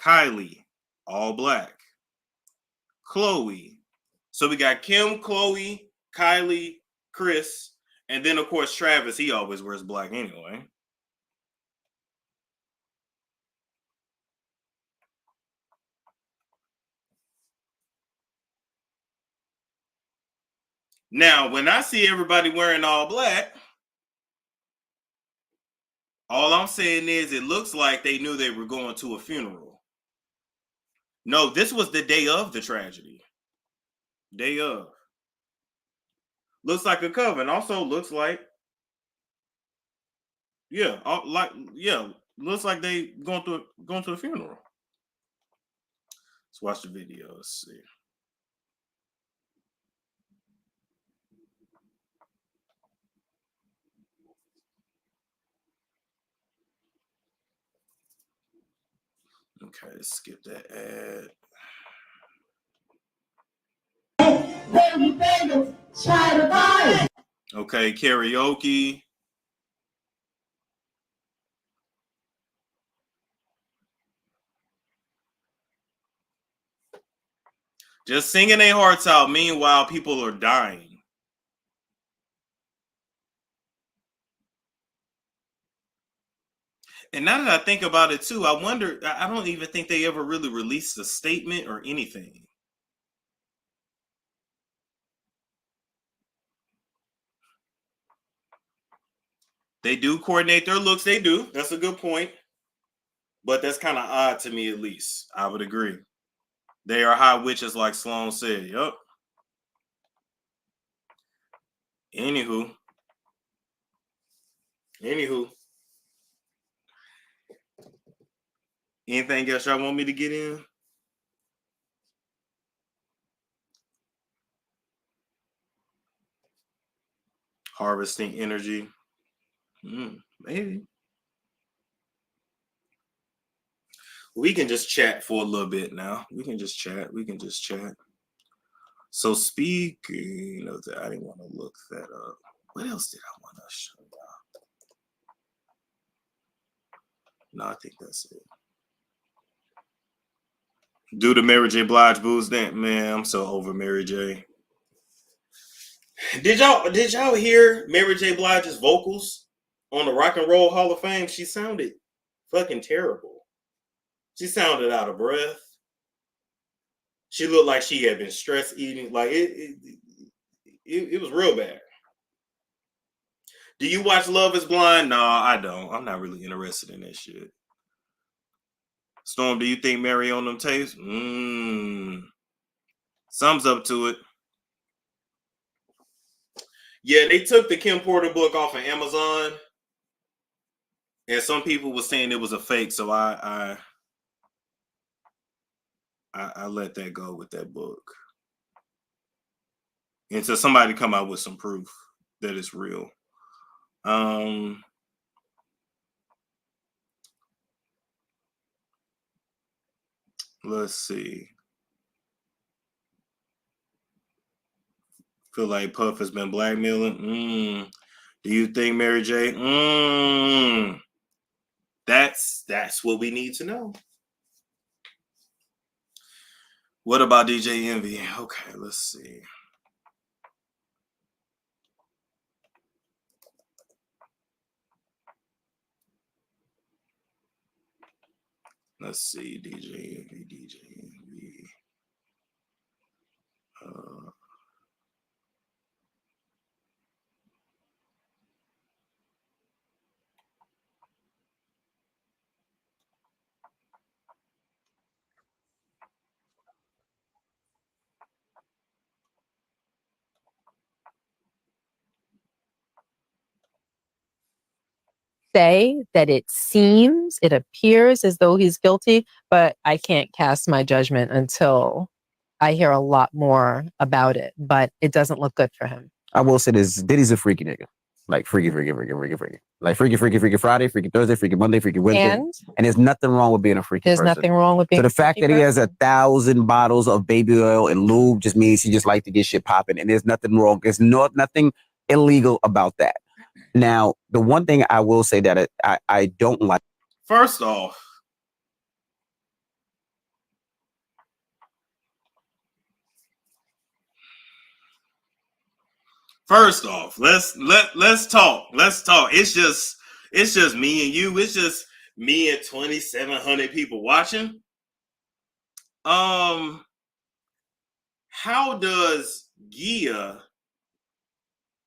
Kylie, all black. Chloe. So we got Kim, Chloe, Kylie, Kris, and then, of course, Travis. He always wears black anyway. Now, when I see everybody wearing all black, all I'm saying is it looks like they knew they were going to a funeral. No, this was the day of the tragedy. Day of. Looks like a coven. Also looks like, yeah, looks like they going to a funeral. Let's watch the video. Let's see. Okay, let's skip that ad. Okay, karaoke. Just singing their hearts out. Meanwhile, people are dying. And now that I think about it too, I wonder, I don't even think they ever really released a statement or anything. They do coordinate their looks. They do. That's a good point. But that's kind of odd to me, at least. I would agree. They are high witches, like Sloan said. Yup. Anywho. Anything else y'all want me to get in? Harvesting energy. Maybe. We can just chat for a little bit now. We can just chat. So speaking of that, I didn't want to look that up. What else did I want to show y'all? No, I think that's it. Do the Mary J. Blige booze that? Man, I'm so over Mary J. Did y'all hear Mary J. Blige's vocals on the Rock and Roll Hall of Fame? She sounded fucking terrible. She sounded out of breath. She looked like she had been stress eating. Like it was real bad. Do you watch Love is Blind? No, I don't. I'm not really interested in that shit. Storm, do you think Mary on them tapes? Thumbs up to it. Yeah, they took the Kim Porter book off of Amazon, and some people were saying it was a fake, so I let that go with that book until somebody come out with some proof that it's real. Let's see. Feel like Puff has been blackmailing. Do you think Mary J? That's what we need to know. What about DJ Envy? Okay, let's see. Let's see, DJ Envy. say that it appears as though he's guilty, but I can't cast my judgment until I hear a lot more about it. But it doesn't look good for him. I will say this: Diddy's a freaky nigga. Like freaky. Like freaky Friday, freaky Thursday, freaky Monday, freaky Wednesday. And there's nothing wrong with being a freaky person. There's nothing wrong with being So the fact that he has 1,000 bottles of baby oil and lube just means he just like to get shit popping. And there's nothing wrong. There's nothing illegal about that. Now, the one thing I will say that I don't like. First off, let's talk. Let's talk. It's just me and you. It's just me and 2,700 people watching. How does Gia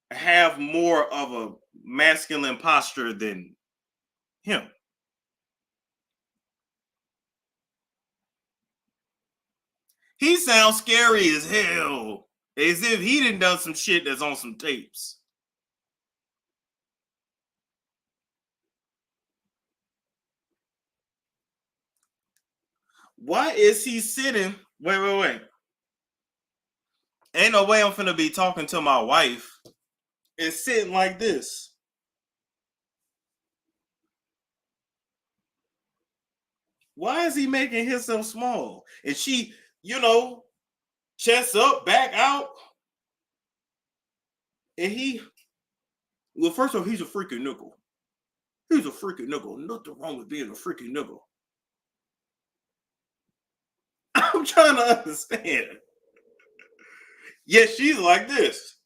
have more of a masculine posture than him? He sounds scary as hell, as if he done some shit that's on some tapes. Why is he sitting? Wait. Ain't no way I'm finna be talking to my wife and sitting like this. Why is he making himself small? And she, chest up, back out. And well, first off, he's a freaking nickel. He's a freaking nickel. Nothing wrong with being a freaking nickel. I'm trying to understand. Yet she's like this.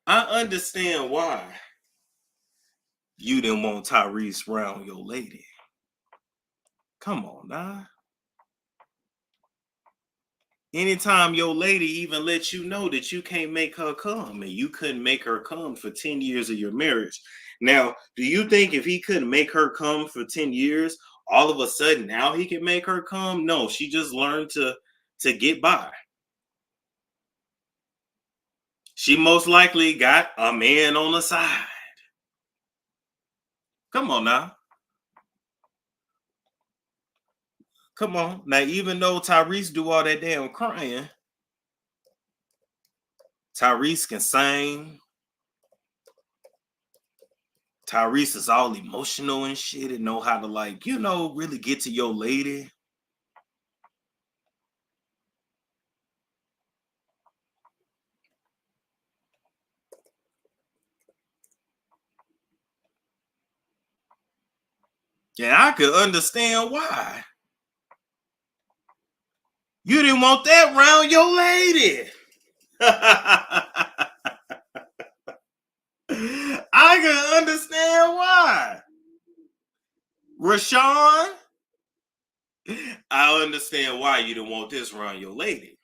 I understand why you didn't want Tyrese around your lady. Come on now. Anytime your lady even lets you know that you can't make her come, and you couldn't make her come for 10 years of your marriage. Now, do you think if he couldn't make her come for 10 years, all of a sudden now he can make her come? No, she just learned to get by. She most likely got a man on the side. Come on now. Come on. Now, even though Tyrese do all that damn crying, Tyrese can sing. Tyrese is all emotional and shit and know how to really get to your lady. Yeah, I could understand why. You didn't want that around your lady. I can understand why. Rashawn, I understand why you didn't want this around your lady.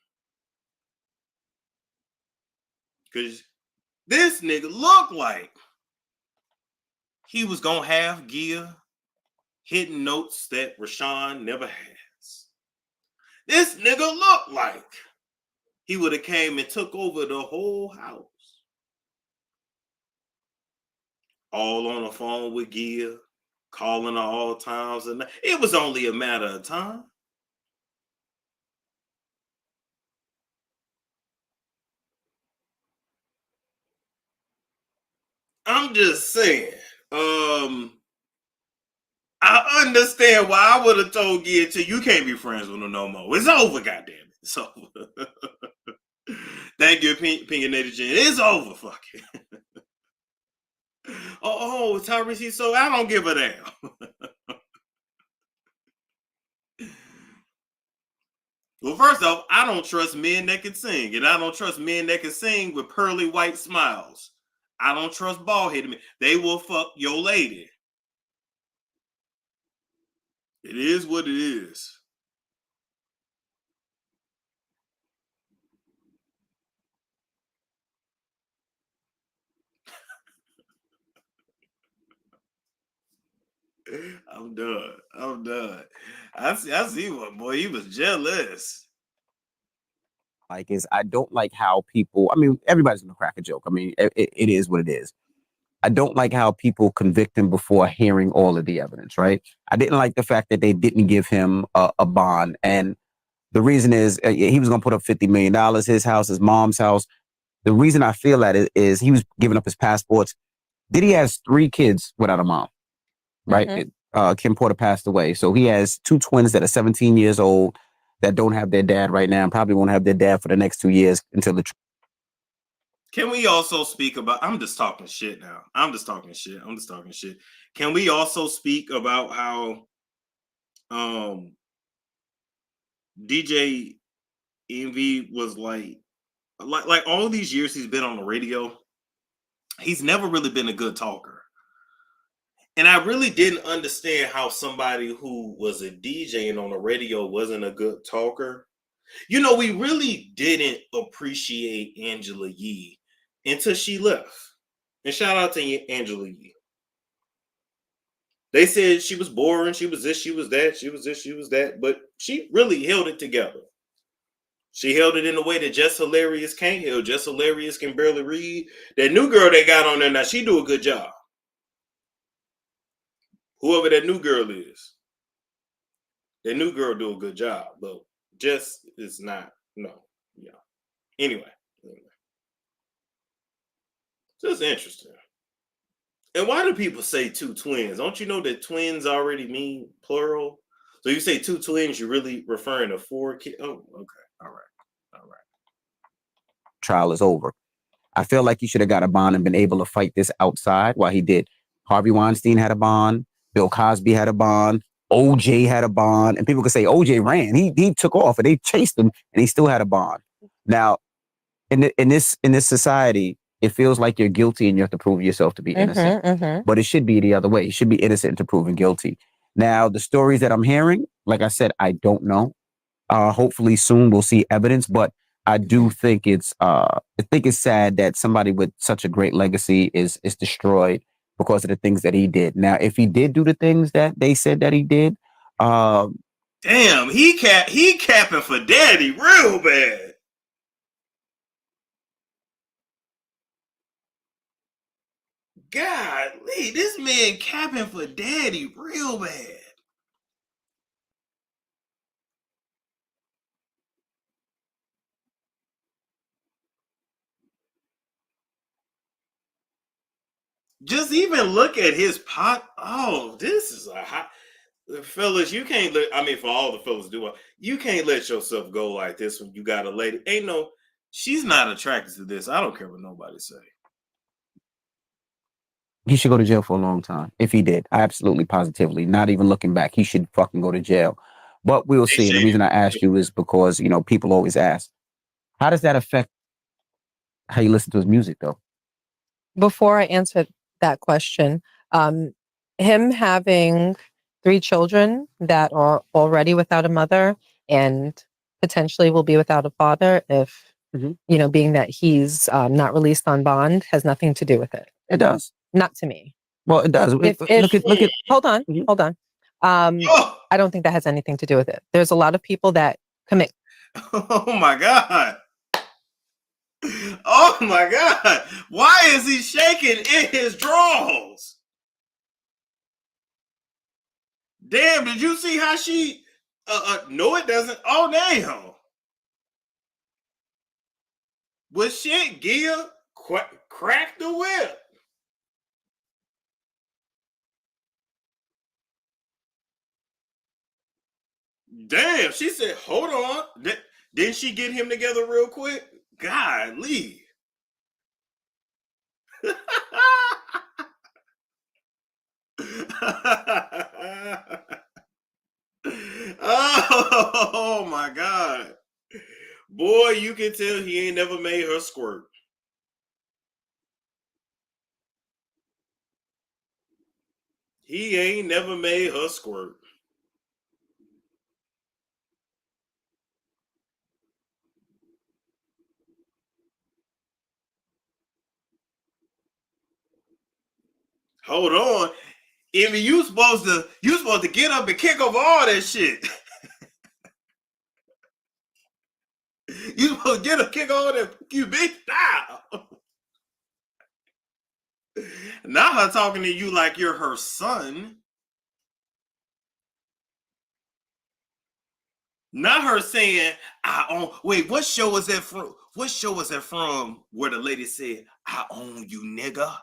Because this nigga looked like he was going to have Gia hitting notes that Rashawn never has. This nigga looked like he would have came and took over the whole house. All on the phone with Gia, calling her all times. And it was only a matter of time. I'm just saying. I understand why I would have told Gia too, you can't be friends with him no more. It's over, goddamn it. It's over. Thank you, opinionated Jen. It's over, fuck it. Oh, Tyrese, so I don't give a damn. Well, first off, I don't trust men that can sing, and I don't trust men that can sing with pearly white smiles. I don't trust bald-headed men. They will fuck your lady. It is what it is. I'm done. I see what, boy. He was jealous. like is I don't like how people. I mean, everybody's gonna crack a joke. I mean, it is what it is. I don't like how people convict him before hearing all of the evidence. Right? I didn't like the fact that they didn't give him a bond, and the reason is he was gonna put up $50 million. His house, his mom's house. The reason I feel that is he was giving up his passports. Diddy has 3 kids without a mom. Right? Kim Porter passed away, so he has 2 twins that are 17 years old that don't have their dad right now and probably won't have their dad for the next 2 years until the. Can we also speak about? I'm just talking shit now. I'm just talking shit. Can we also speak about how DJ Envy was like all these years he's been on the radio, he's never really been a good talker. And I really didn't understand how somebody who was a DJ and on the radio wasn't a good talker. You know, we really didn't appreciate Angela Yee until she left. And shout out to Angela Yee. They said she was boring, she was this, she was that, she was this, she was that, but she really held it together. She held it in a way that Just Hilarious can't hold. Just Hilarious can barely read. That new girl they got on there now, she do a good job. Whoever that new girl is, that new girl do a good job, but Just is not. No, yeah. Anyway, just interesting. And why do people say 2 twins? Don't you know that twins already mean plural? So you say 2 twins, you're really referring to 4 kids. Oh, okay, all right. Trial is over. I feel like he should have got a bond and been able to fight this outside while he did. Harvey Weinstein had a bond. Bill Cosby had a bond. OJ had a bond. And people could say OJ ran. He took off and they chased him and he still had a bond. Now, in this society, it feels like you're guilty and you have to prove yourself to be innocent. But it should be the other way. You should be innocent to proven guilty. Now, the stories that I'm hearing, like I said, I don't know. Hopefully soon we'll see evidence, but I do think it's sad that somebody with such a great legacy is destroyed because of the things that he did. Now, if he did do the things that they said that he did, damn, he capping for daddy real bad. Golly, this man capping for daddy real bad. Just even look at his pot. Oh, this is a hot. Fellas, you can't let, I mean, for all the fellas do it, you can't let yourself go like this when you got a lady. She's not attracted to this. I don't care what nobody say. he should go to jail for a long time. If he did, absolutely, positively, not even looking back, he should fucking go to jail. But we'll see. And the reason I asked you is because, people always ask, how does that affect how you listen to his music, though? Before I answer that question, him having 3 children that are already without a mother and potentially will be without a father if, being that he's not released on bond has nothing to do with it. It does. Not to me. Well, it does. Look at. Hold on. I don't think that has anything to do with it. There's a lot of people that commit. Oh my God. Oh my God. Why is he shaking in his drawers? Damn, did you see how she no, it doesn't. Oh damn. Well shit, Gia crack the whip. Damn, she said, hold on. Didn't she get him together real quick? Golly. Oh my God. Boy, you can tell he ain't never made her squirt. He ain't never made her squirt. Hold on. If you supposed to get up and kick over all that shit. You supposed to get a kick on that QB style. Not her talking to you like you're her son. Not her saying, I own. Wait, what show was that from? What show was that from where the lady said, I own you, nigga?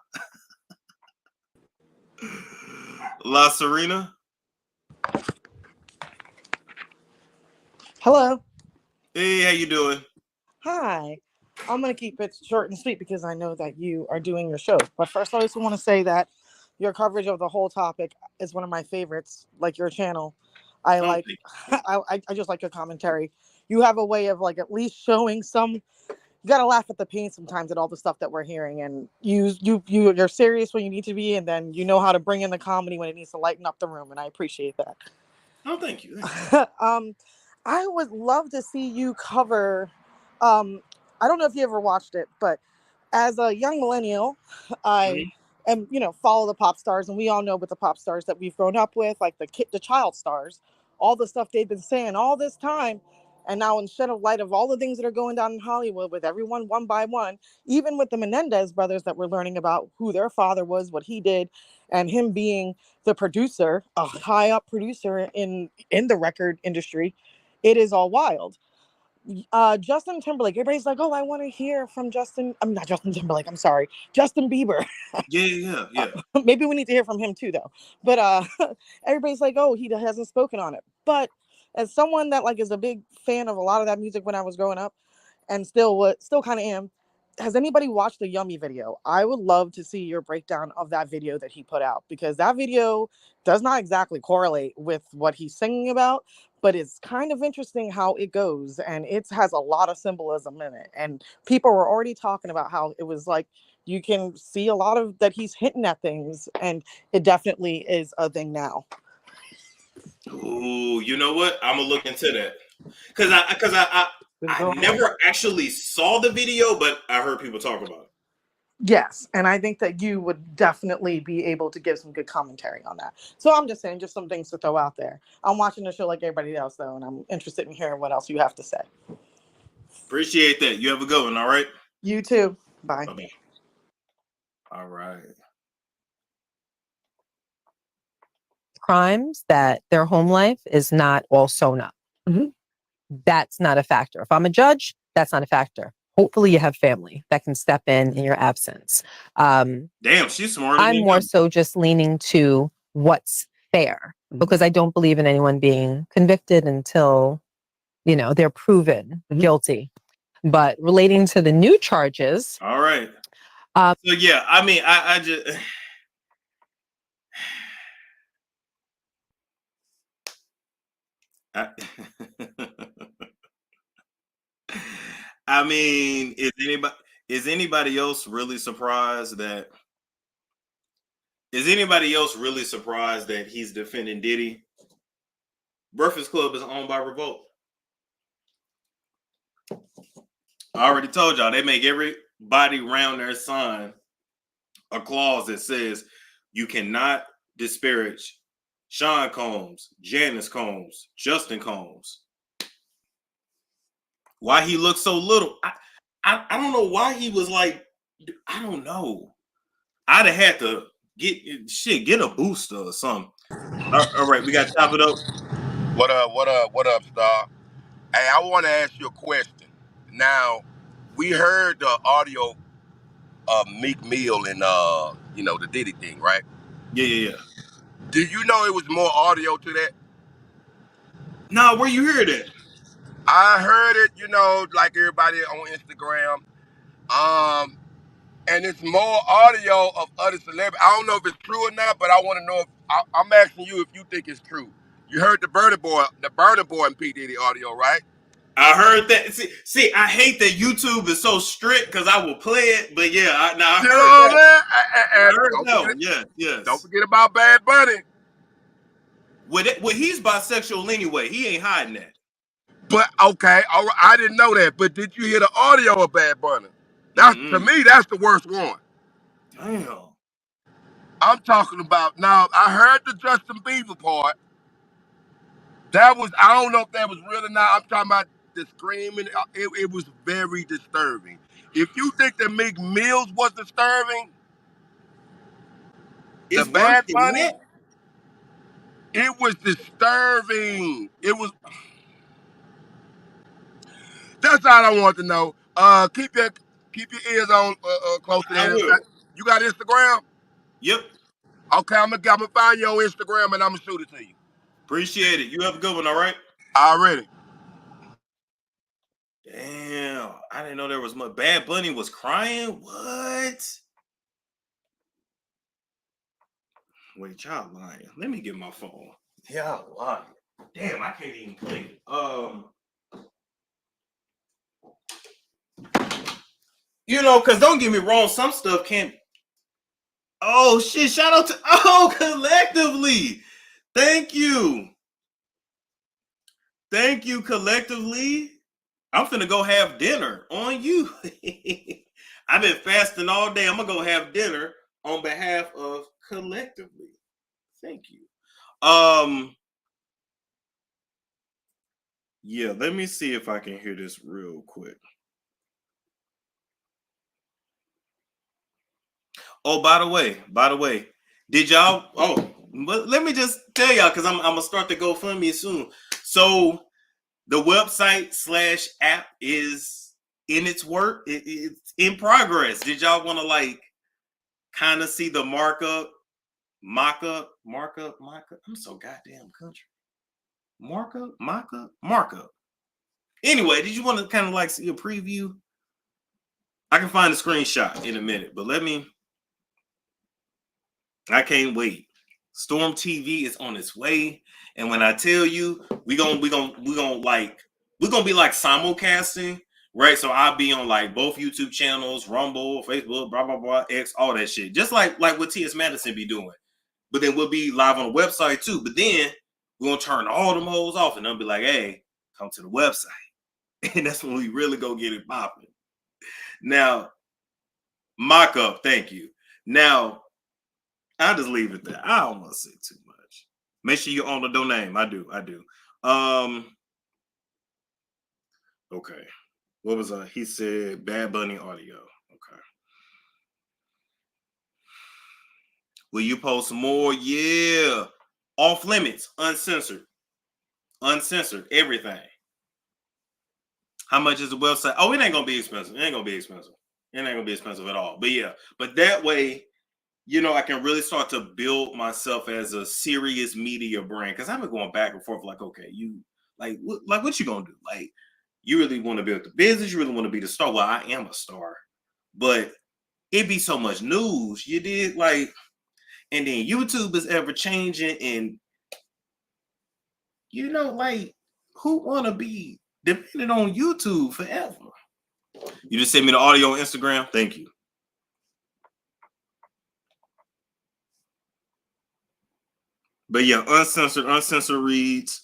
La Serena? Hello. Hey, how you doing? Hi. I'm going to keep it short and sweet because I know that you are doing your show. But first, I just want to say that your coverage of the whole topic is one of my favorites, like your channel. I like, I just like your commentary. You have a way of like at least showing some, you got to laugh at the pain sometimes at all the stuff that we're hearing. And you're serious when you need to be. And then you know how to bring in the comedy when it needs to lighten up the room. And I appreciate that. Oh, thank you. Thank you. I would love to see you cover, I don't know if you ever watched it, but as a young millennial, I am, follow the pop stars, and we all know with the pop stars that we've grown up with, like the child stars, all the stuff they've been saying all this time. And now in shed of light of all the things that are going down in Hollywood with everyone one by one, even with the Menendez brothers that we're learning about who their father was, what he did, and him being the producer, a high up producer in the record industry, it is all wild. Justin Timberlake, everybody's like, oh, I want to hear from Justin. I'm not Justin Timberlake, I'm sorry, Justin Bieber. Yeah. Maybe we need to hear from him too, though. But everybody's like, oh, he hasn't spoken on it. But as someone that like is a big fan of a lot of that music when I was growing up, and still kind of am, has anybody watched the Yummy video? I would love to see your breakdown of that video that he put out, because that video does not exactly correlate with what he's singing about, but it's kind of interesting how it goes, and it has a lot of symbolism in it. And people were already talking about how it was like you can see a lot of that he's hinting at things, and it definitely is a thing now. Ooh, you know what? I'm gonna look into that because I never actually saw the video, but I heard people talk about it. Yes, and I think that you would definitely be able to give some good commentary on that. So I'm just saying, just some things to throw out there. I'm watching the show like everybody else, though, and I'm interested in hearing what else you have to say. Appreciate that. You have a good one, all right? You too. Bye. Bye-bye. All right. Crimes that their home life is not all sewn up. That's not a factor. If I'm a judge, that's not a factor. Hopefully you have family that can step in your absence. Damn, she's smarter I'm than more him. so just leaning to what's fair, because I don't believe in anyone being convicted until, they're proven guilty. But relating to the new charges. All right. So yeah, I mean, I just I mean, is anybody else really surprised that he's defending Diddy? Breakfast Club is owned by Revolt. I already told y'all they make everybody around their sign a clause that says you cannot disparage Sean Combs, Janice Combs, Justin Combs. Why he looked so little? I don't know why he was like, I don't know. I'd have had to get a booster or something. All right, we got to chop it up. What up, Star? Hey, I want to ask you a question. Now, we heard the audio of Meek Mill and the Diddy thing, right? Yeah. Do you know it was more audio to that? Nah, where you heard it? I heard it, like everybody on Instagram. And it's more audio of other celebrities. I don't know if it's true or not, but I want to know if I'm asking you if you think it's true. You heard the Burna Boy and P. Diddy audio, right? I heard that. See, I hate that YouTube is so strict because I will play it, but yeah, I heard that. I heard that. Yes. Don't forget about Bad Bunny. Well, he's bisexual anyway. He ain't hiding that. But okay, all right, I didn't know that. But did you hear the audio of Bad Bunny? To me, that's the worst one. Damn. I'm talking about now. I heard the Justin Bieber part. That was, I don't know if that was real or not. I'm talking about the screaming. It was very disturbing. If you think that Meek Mills was disturbing, the It's worse Bad than Bunny, that. it was disturbing. It was. That's all I want to know. Keep your ears on close to I that. will. You got Instagram? Yep. Okay, I'm gonna find you on Instagram and I'm gonna shoot it to you. Appreciate it. You have a good one, all right? Already. Damn. I didn't know there was much. Bad Bunny was crying? What? Wait, y'all lying. Let me get my phone. Y'all lying. Damn, I can't even play it. Because don't get me wrong, some stuff can't. Oh, shit. Shout out to. Collectively. Thank you. Thank you, Collectively. I'm finna go have dinner on you. I've been fasting all day. I'm gonna go have dinner on behalf of Collectively. Thank you. Yeah, let me see if I can hear this real quick. Oh, by the way, did y'all? Oh, but let me just tell y'all because I'm gonna start the GoFundMe soon. So the website / app is in its work. It's in progress. Did y'all want to kind of see the markup? Markup. I'm so goddamn country. Markup. Anyway, did you want to kind of see a preview? I can find a screenshot in a minute, but I can't wait. Storm TV is on its way, and when I tell you, we're gonna be simulcasting, right? So I'll be on both YouTube channels, Rumble, Facebook, blah blah blah, X, all that shit, just like what T.S. Madison be doing. But then we'll be live on the website too. But then we're gonna turn all them hoes off, and they'll be like, "Hey, come to the website," and that's when we really go get it popping. Now, mock up, thank you. Now, I'll just leave it there. I don't want to say too much. Make sure you own the domain. I do. Okay. What was he said Bad Bunny audio. Okay. Will you post more? Yeah. Off limits, uncensored, everything. How much is the website? Oh, it ain't gonna be expensive. It ain't gonna be expensive at all. But yeah, but that way, I can really start to build myself as a serious media brand. Because I've been going back and forth, okay, you what you gonna do? You really want to build the business? You really want to be the star? Well, I am a star, but it be so much news. You did and then YouTube is ever changing, and who want to be dependent on YouTube forever? You just sent me the audio on Instagram. Thank you. But yeah, uncensored reads.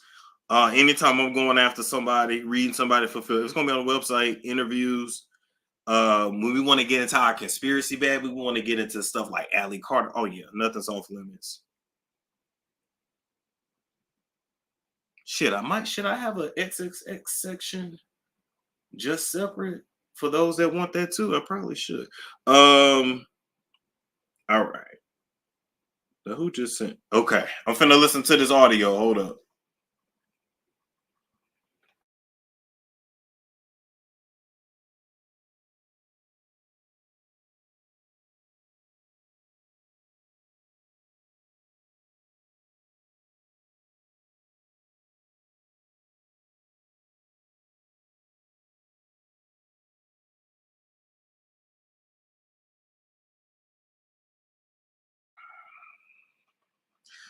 Anytime I'm going after somebody, reading somebody fulfill, it's gonna be on the website, interviews. When we want to get into our conspiracy bag, we want to get into stuff like Allie Carter. Oh yeah, nothing's off limits. Should I have a XXX section just separate for those that want that too? I probably should. All right. Who just sent? Okay, I'm finna listen to this audio. Hold up.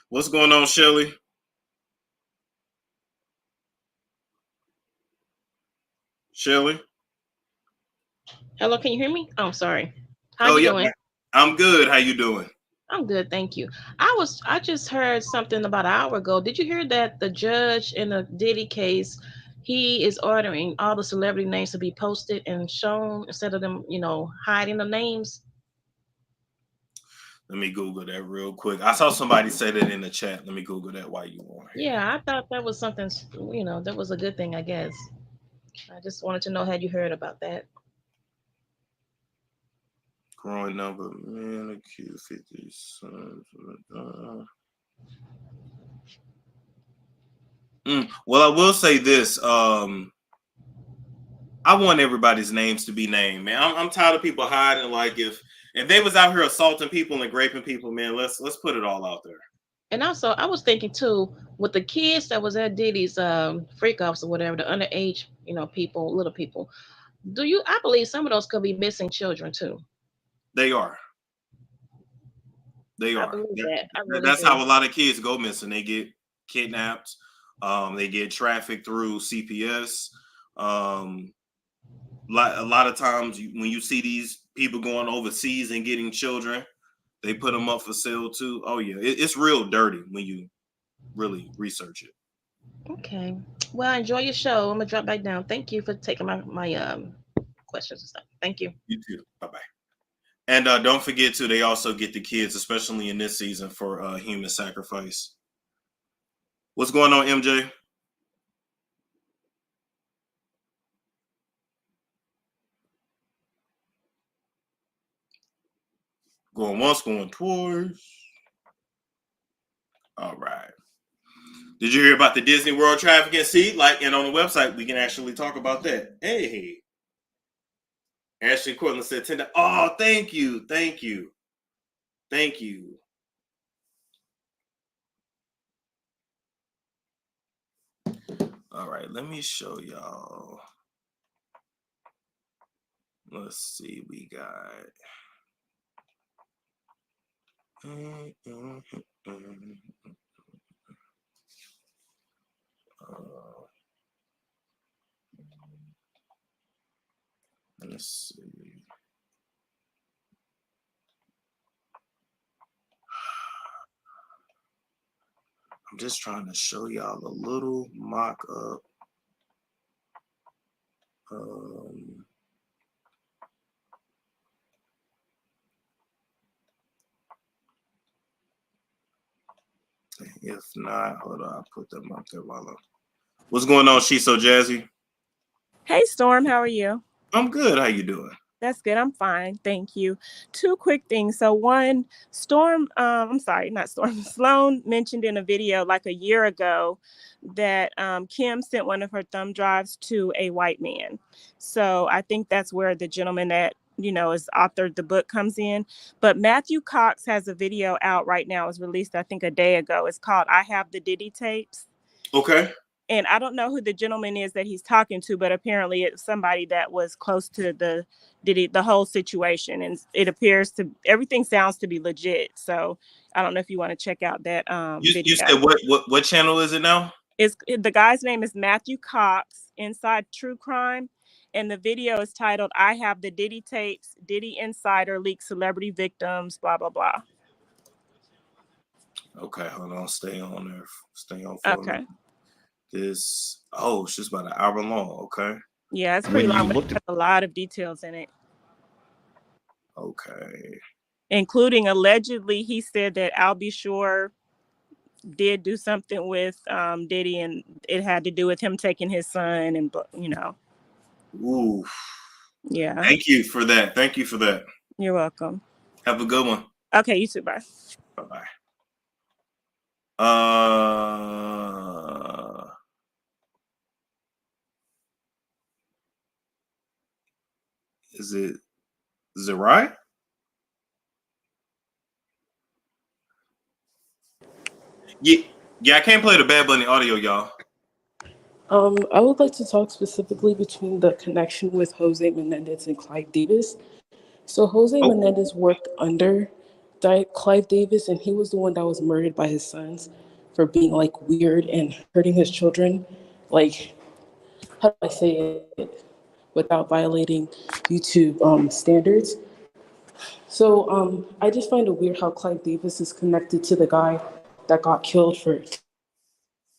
What's going on, Shelly? Shelly? Hello, can you hear me? Oh, sorry. How you yeah, doing? I'm good. How you doing? I'm good, thank you. I just heard something about an hour ago. Did you hear that the judge in the Diddy case, he is ordering all the celebrity names to be posted and shown instead of them, hiding the names? Let me Google that real quick. I saw somebody say that in the chat. Let me Google that while you on here. Yeah, I thought that was something, that was a good thing, I guess. I just wanted to know, had you heard about that? Growing number of men accused 50 sons. Well, I will say this. I want everybody's names to be named, man. I'm tired of people hiding. Like if they was out here assaulting people and raping people, man, let's put it all out there. And also, I was thinking too, with the kids that was at Diddy's freak offs or whatever, the underage, people, little people. I believe some of those could be missing children too. They are. I believe that. I really That's do. how a lot of kids go missing. They get kidnapped. They get trafficked through CPS. A lot of times when you see these people going overseas and getting children, they put them up for sale too. Oh yeah, it's real dirty when you really research it. Okay. Well, enjoy your show. I'm gonna drop back down. Thank you for taking my questions and stuff. Thank you. You too. Bye bye. And don't forget to, they also get the kids, especially in this season, for human sacrifice. What's going on, MJ? Going once, going twice. All right. Did you hear about the Disney World trafficking? See, and on the website, we can actually talk about that. Hey. Ashley Cortland said 10. Oh, thank you. Thank you. Thank you. All right, let me show y'all. Let's see, we got. Let's see. I'm just trying to show y'all a little mock-up. If not, hold on, I'll put them up there while I'm. What's going on, She So Jazzy? Hey, Storm, how are you? I'm good. How you doing? That's good. I'm fine. Thank you. Two quick things. So one, Storm, I'm sorry, not Storm. Sloan mentioned in a video like a year ago that Kim sent one of her thumb drives to a white man. So I think that's where the gentleman that, has authored the book comes in. But Matthew Cox has a video out right now. It was released, I think, a day ago. It's called I Have the Diddy Tapes. Okay. And I don't know who the gentleman is that he's talking to, but apparently it's somebody that was close to the whole situation. And it appears everything sounds to be legit. So I don't know if you want to check out that video. You said what channel is it now? The guy's name is Matthew Cox, Inside True Crime. And the video is titled, I Have the Diddy Tapes, Diddy Insider Leaks Celebrity Victims, blah, blah, blah. Okay, hold on. Stay on there. Stay on for Okay. It's just about an hour long. Okay. Yeah, it's pretty long, but it has a lot of details in it. Okay. Including allegedly, he said that Al B. Sure did do something with Diddy, and it had to do with him taking his son, and Ooh. Yeah. Thank you for that. Thank you for that. You're welcome. Have a good one. Okay, you too. Bye. Bye-bye. Is it Zerai? Yeah, I can't play the Bad Bunny audio, y'all. I would like to talk specifically between the connection with Jose Menendez and Clive Davis. So Jose Menendez worked under Clive Davis, and he was the one that was murdered by his sons for being weird and hurting his children. How do I say it without violating YouTube standards? So I just find it weird how Clive Davis is connected to the guy that got killed for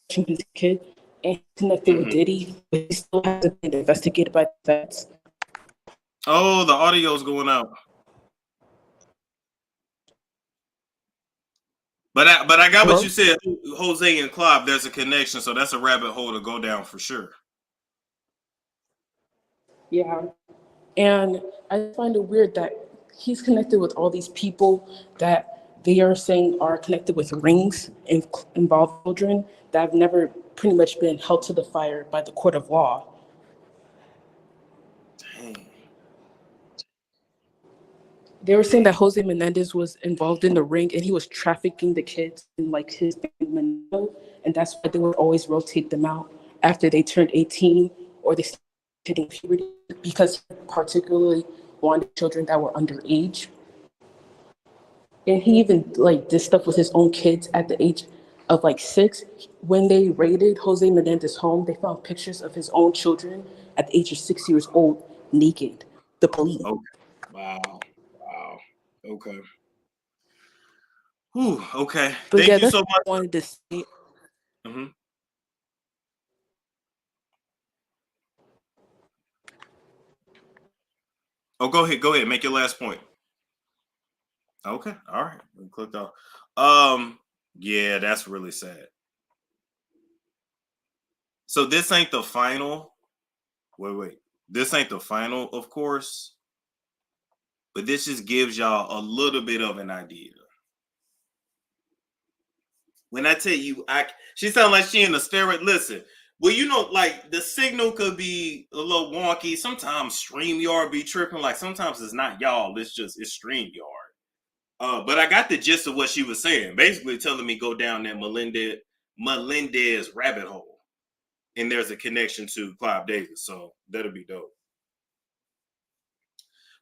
touching his kid, and connected with Diddy, but he still hasn't been investigated by the feds. Oh, the audio's going out. But I got what you said, Jose and Clive. There's a connection, so that's a rabbit hole to go down for sure. Yeah. And I find it weird that he's connected with all these people that they are saying are connected with rings and involve children that have never pretty much been held to the fire by the court of law. Dang. They were saying that Jose Menendez was involved in the ring and he was trafficking the kids in like his Monroe, and that's why they would always rotate them out after they turned 18 or they started hitting puberty, because he particularly wanted children that were underage. And he even like did stuff with his own kids at the age of like 6. When they raided Jose Menendez's home, they found pictures of his own children at the age of 6 years old, naked. The police. Okay. Wow. Wow. Okay. Whew, okay. But Thank yeah, you that's so what much. I wanted to say. Mhm. Oh, go ahead. Go ahead. Make your last point. Okay. All right. We clicked off. Yeah, that's really sad. So this ain't the final. Wait. This ain't the final, of course. But this just gives y'all a little bit of an idea. When I tell you, she sounds like she in a steroid. Listen, well, you know, like the signal could be a little wonky. Sometimes StreamYard be tripping. Like sometimes it's not y'all. It's StreamYard. But I got the gist of what she was saying. Basically telling me go down that Melendez rabbit hole. And there's a connection to Clive Davis. So that'll be dope.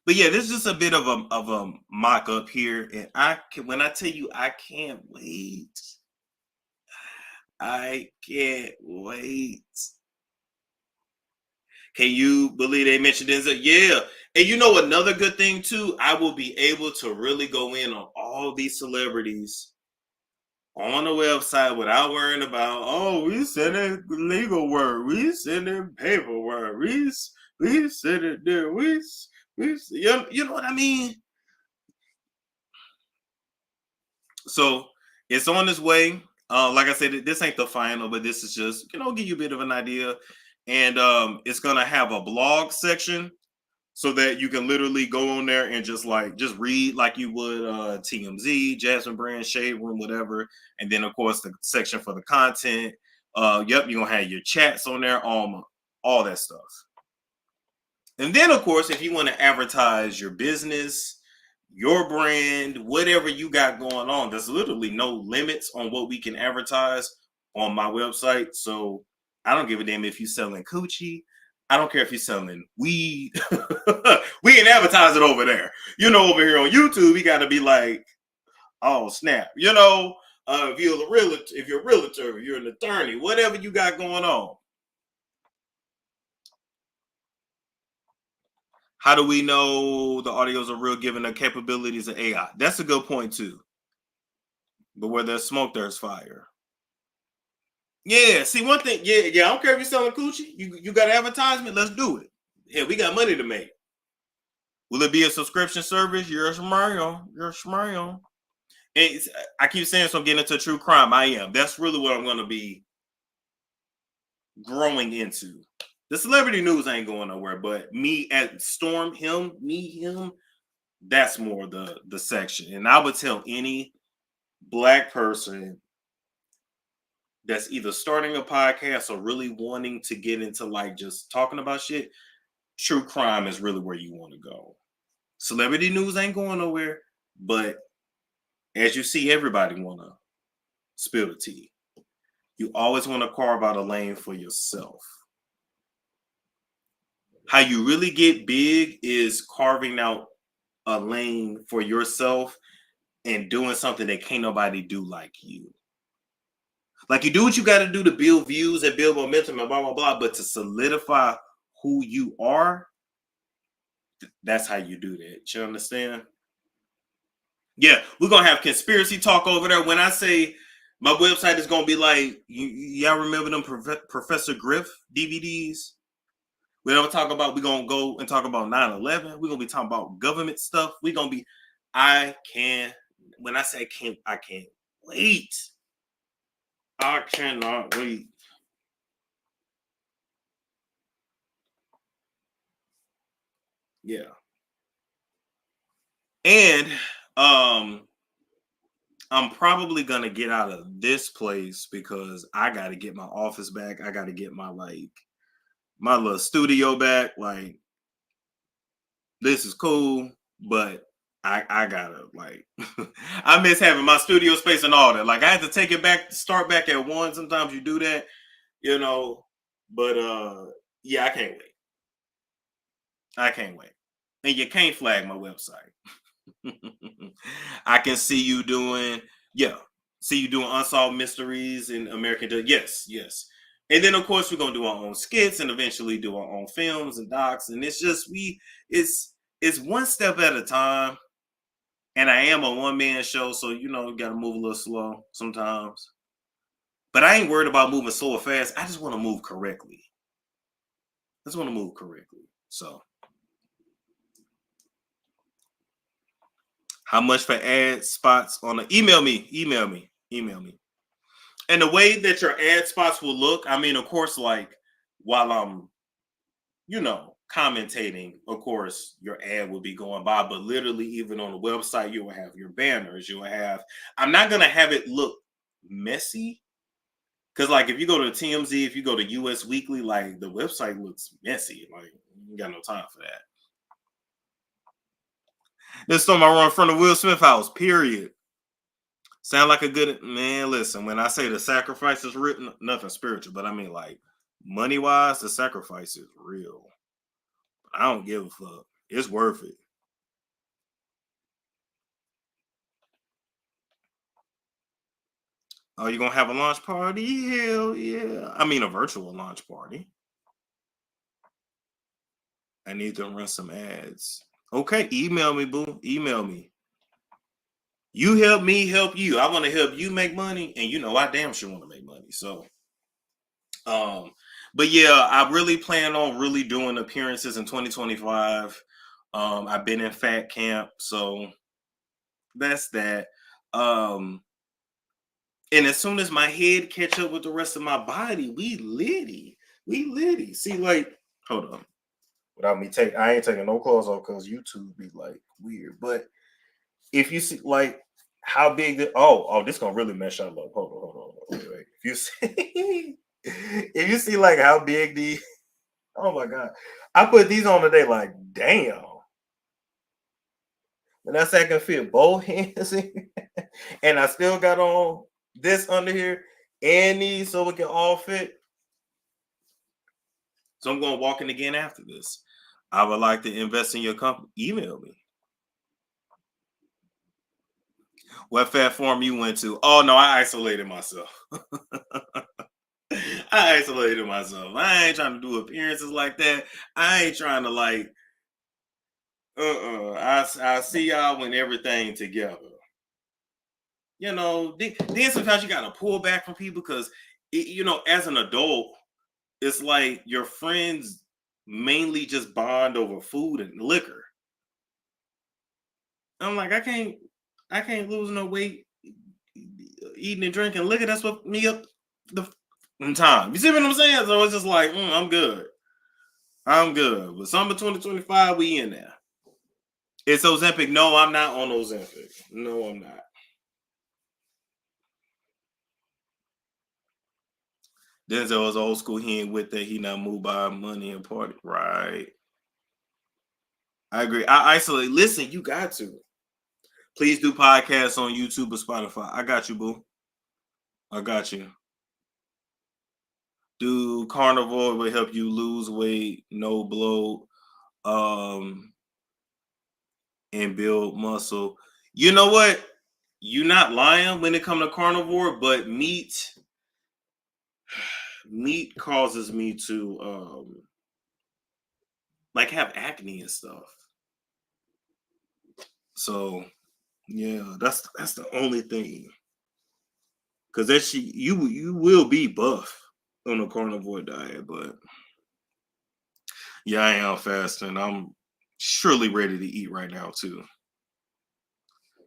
But yeah, this is just a bit of a mock up here. And when I tell you I can't wait. I can't wait. Can you believe they mentioned Denzel? Yeah. And you know another good thing too, I will be able to really go in on all these celebrities on the website without worrying about, oh, we send in legal work, we send in paperwork, we send it there, you know what I mean? So it's on its way. Like I said, this ain't the final, but this is just, give you a bit of an idea. And it's gonna have a blog section so that you can literally go on there and just read like you would TMZ, Jasmine Brand, Shade Room, whatever. And then of course the section for the content. Yep, you're gonna have your chats on there, all that stuff. And then of course, if you want to advertise your business, your brand, whatever you got going on, there's literally no limits on what we can advertise on my website. So I don't give a damn if you're selling coochie. I don't care if you're selling weed. We can advertise it over there. Over here on YouTube, you got to be like, oh snap. If you're a realtor, if you're an attorney, whatever you got going on. How do we know the audios are real given the capabilities of AI? That's a good point too. But where there's smoke, there's fire. Yeah, see one thing. Yeah. I don't care if you're selling coochie. You got advertisement. Let's do it. Yeah, we got money to make. Will it be a subscription service? You're a schmario. And I keep saying, so I'm getting into true crime. I am. That's really what I'm going to be growing into. The celebrity news ain't going nowhere, but me at Storm, him, that's more the section. And I would tell any Black person that's either starting a podcast or really wanting to get into like just talking about shit, true crime is really where you want to go. Celebrity news ain't going nowhere, but as you see, everybody want to spill the tea. You always want to carve out a lane for yourself. How you really get big is carving out a lane for yourself and doing something that can't nobody do like you. Like you do what you got to do to build views and build momentum and blah, blah, blah. But to solidify who you are, that's how you do that. You understand? Yeah, we're going to have conspiracy talk over there. When I say my website is going to be like, y'all remember them Professor Griff DVDs? We're going to go and talk about 9/11. We're going to be talking about government stuff. We're going to be, when I say I can't wait. I cannot wait. Yeah. And I'm probably gonna get out of this place because I gotta get my office back. I gotta get my my little studio back. Like, this is cool, but I gotta I miss having my studio space and all that. Like, I had to take it back, start back at 1. Sometimes you do that, you know. But yeah, I can't wait. I can't wait. And you can't flag my website. I can see you doing, yeah, see you doing unsolved mysteries in American. Yes, yes. And then of course we're gonna do our own skits and eventually do our own films and docs. And it's just it's one step at a time. And I am a one-man show, so you gotta move a little slow sometimes. But I ain't worried about moving slow or fast. I just want to move correctly. I just want to move correctly. So how much for ad spots on the email me. And the way that your ad spots will look, I mean, of course, like while I'm, commentating, of course, your ad will be going by, but literally even on the website, you will have your banners, I'm not going to have it look messy. Cause like if you go to TMZ, if you go to US Weekly, like the website looks messy. Like you got no time for that. This storm I run in front of Will Smith house, period. Sound like a good man. Listen, when I say the sacrifice is written, nothing spiritual, but I mean like money wise, the sacrifice is real. I don't give a fuck. It's worth it. Oh, you gonna have a launch party? Hell yeah. I mean a virtual launch party. I need to run some ads. Okay, email me, boo. Email me. You help me help you. I want to help you make money, and I damn sure want to make money. So, but yeah, I really plan on really doing appearances in 2025. I've been in fat camp, so that's that. And as soon as my head catch up with the rest of my body, we litty. See, like, hold on. Without me I ain't taking no clothes off because YouTube be like weird. But if you see like how big this gonna really mess y'all up. Hold on. Wait. If you see if you see like how big oh my god. I put these on today, like damn. And that's I can fit both hands in. And I still got on this under here and these so we can all fit. So I'm gonna walk in again after this. I would like to invest in your company. Email me. What fat form you went to? Oh no, I isolated myself. I isolated myself. I ain't trying to do appearances like that. I ain't trying to like. I see y'all when everything together. Then sometimes you gotta pull back from people because, as an adult, it's like your friends mainly just bond over food and liquor. I'm like, I can't lose no weight eating and drinking liquor. That's what me up the time. You see what I'm saying? So it's just like, I'm good. But summer 2025, we in there. It's Ozempic. No, I'm not on Ozempic. No, I'm not. Denzel is old school. He ain't with that. He not moved by money and party. Right. I agree. I isolate. Listen, you got to. Please do podcasts on YouTube or Spotify. I got you, boo. I got you. Do carnivore will help you lose weight, no bloat, and build muscle. You know what? You're not lying when it comes to carnivore, but meat causes me to like have acne and stuff. So yeah, that's the only thing. Cause you will be buff on a carnivore diet, but yeah, I am fasting. I'm surely ready to eat right now too.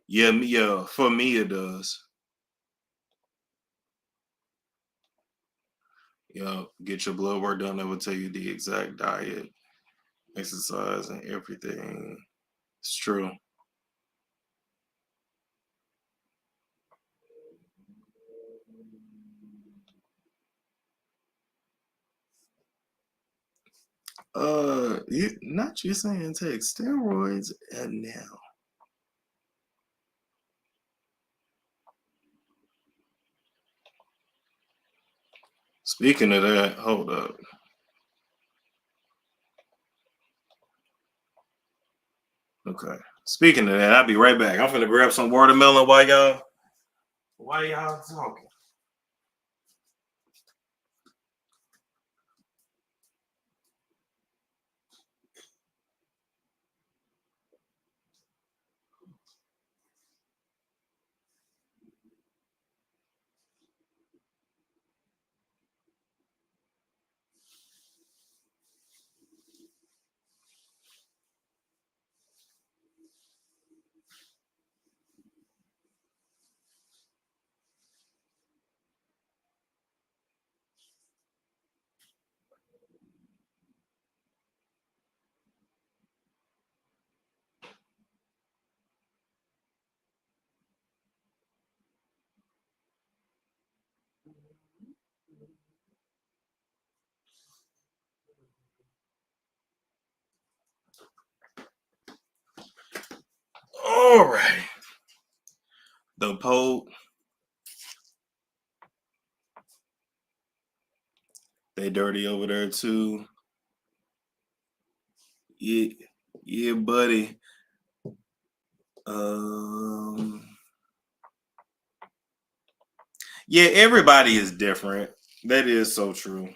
Yeah, for me it does. Yeah, get your blood work done. That will tell you the exact diet exercise and everything. It's true. You saying take steroids and now. Speaking of that, hold up. Okay. Speaking of that, I'll be right back. I'm finna grab some watermelon while y'all talking. All right. The Pope. They dirty over there too. Yeah, buddy. Yeah, everybody is different. That is so true.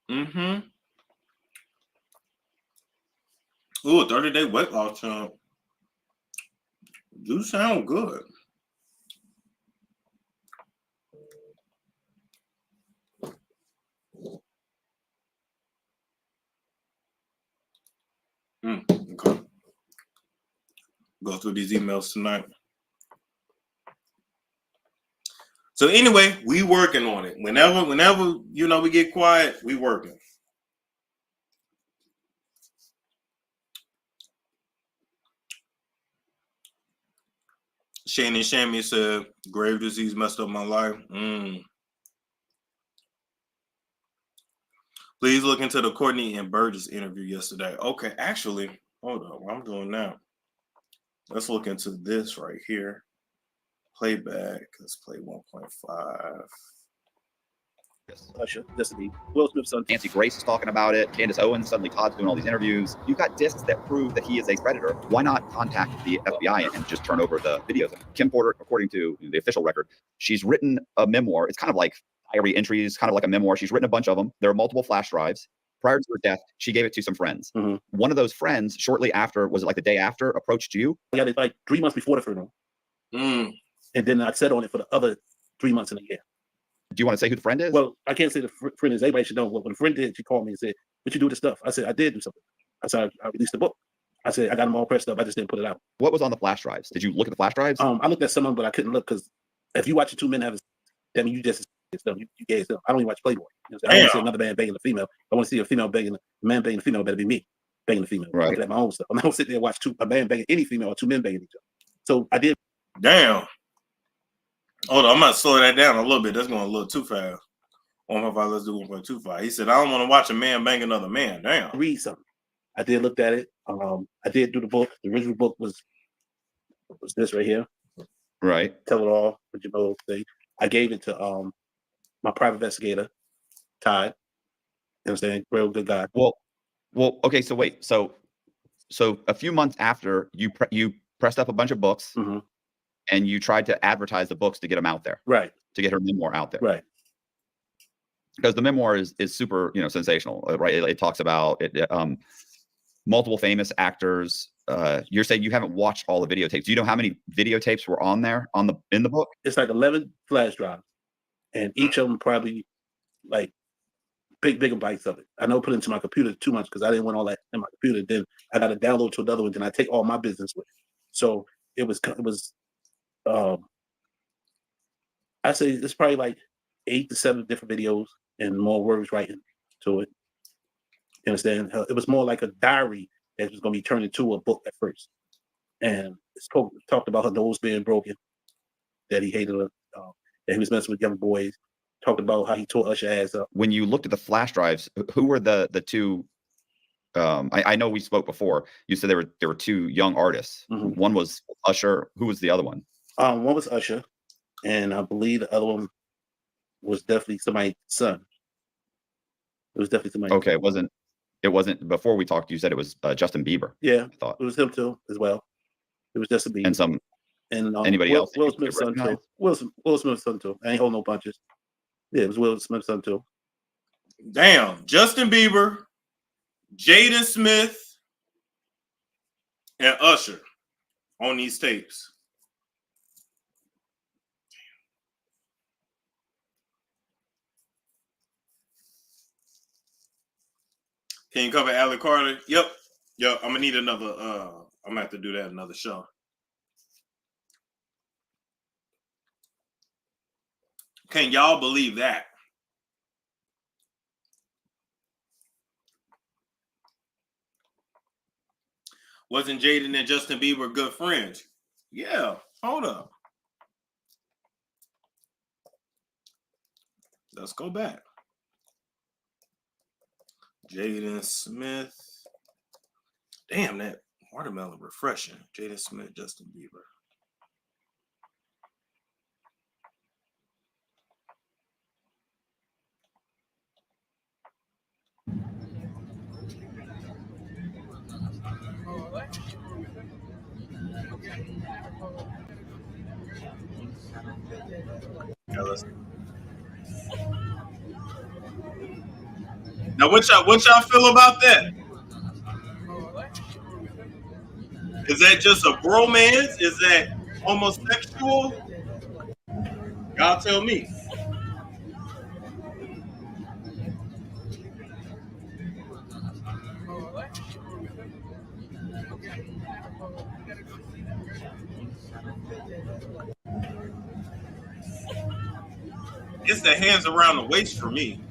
Mm-hmm. Ooh, 30-day weight loss challenge. You sound good. Okay. Go through these emails tonight. So anyway, we working on it. Whenever we get quiet, we working. Shannon Shammy said, grave disease messed up my life. Please look into the Courtney and Burgess interview yesterday. Okay, actually, hold on. What I'm doing now. Let's look into this right here. Playback. Let's play 1.5. Usher, just to be Will Smith's son. Nancy Grace is talking about it. Candace Owens, suddenly Todd's doing all these interviews. You've got discs that prove that he is a predator. Why not contact the FBI and just turn over the videos? Kim Porter, according to the official record, she's written a memoir. It's kind of like diary entries, kind of like a memoir. She's written a bunch of them. There are multiple flash drives. Prior to her death, she gave it to some friends. One of those friends, shortly after, was it like the day after, approached you? I got it like 3 months before the funeral. And then I sat on it for the other 3 months in a year. Do you want to say who the friend is? Well, I can't say the friend is. Everybody should know. Well, when the friend did, she called me and said, "What you do with the stuff?" I said, "I did do something." I said, "I released the book." I said, "I got them all pressed up. I just didn't put it out." What was on the flash drives? Did you look at the flash drives? I looked at some of them, but I couldn't look because if you watch the two men have, that mean you just stuff. You gave stuff. I don't even watch Playboy. You know, I don't want to see another man banging a female. I want to see a female banging a man banging a female. Better be me banging a female. Right. I got my own stuff. I'm not gonna sit there and watch a man banging any female or two men banging each other. So I did. Damn. Hold on, I'm gonna slow that down a little bit. That's going a little too fast. 1.5, let's do 1.25. He said, I don't want to watch a man bang another man. Damn. Read something. I did look at it. I did do the book. The original book was this right here. Right. Tell it all, what you know thing. I gave it to my private investigator, Ty. You know what I'm saying? Real good guy. Well, okay, so wait. So a few months after you pressed up a bunch of books and you tried to advertise the books to get them out there. Right. To get her memoir out there. Right. Because the memoir is super, sensational, right? It talks about it, multiple famous actors. You're saying you haven't watched all the videotapes. Do you know how many videotapes were on there in the book? It's like 11 flash drives, and each of them probably like bigger bites of it. I know put it into my computer too much because I didn't want all that in my computer. Then I got to download to another one. Then I take all my business with it. So it was. I say it's probably like 8 to 7 different videos and more words writing to it. You understand? It was more like a diary that was going to be turned into a book at first. And it's talked about her nose being broken, that he hated her, that he was messing with young boys. Talked about how he tore Usher ass up. When you looked at the flash drives, who were the two? I know we spoke before. You said there were two young artists. Mm-hmm. One was Usher. Who was the other one? One was Usher, and I believe the other one was definitely somebody's son. It was definitely somebody. Okay, it wasn't before we talked. You said it was Justin Bieber. Yeah, I thought it was him too as well. It was Justin Bieber and anybody else. Will Smith's son too. Will Smith's son too. I ain't holding no punches. Yeah, it was Will Smith's son too. Damn, Justin Bieber, Jaden Smith, and Usher on these tapes. Can you cover Alec Carter? Yep. I'm gonna need another. I'm gonna have to do that another show. Can y'all believe that? Wasn't Jaden and Justin Bieber good friends? Yeah. Hold up. Let's go back. Jaden Smith. Damn, that watermelon refreshing. Jaden Smith, Justin Bieber. Now, what y'all feel about that? Is that just a bromance? Is that homosexual? Y'all tell me. It's the hands around the waist for me.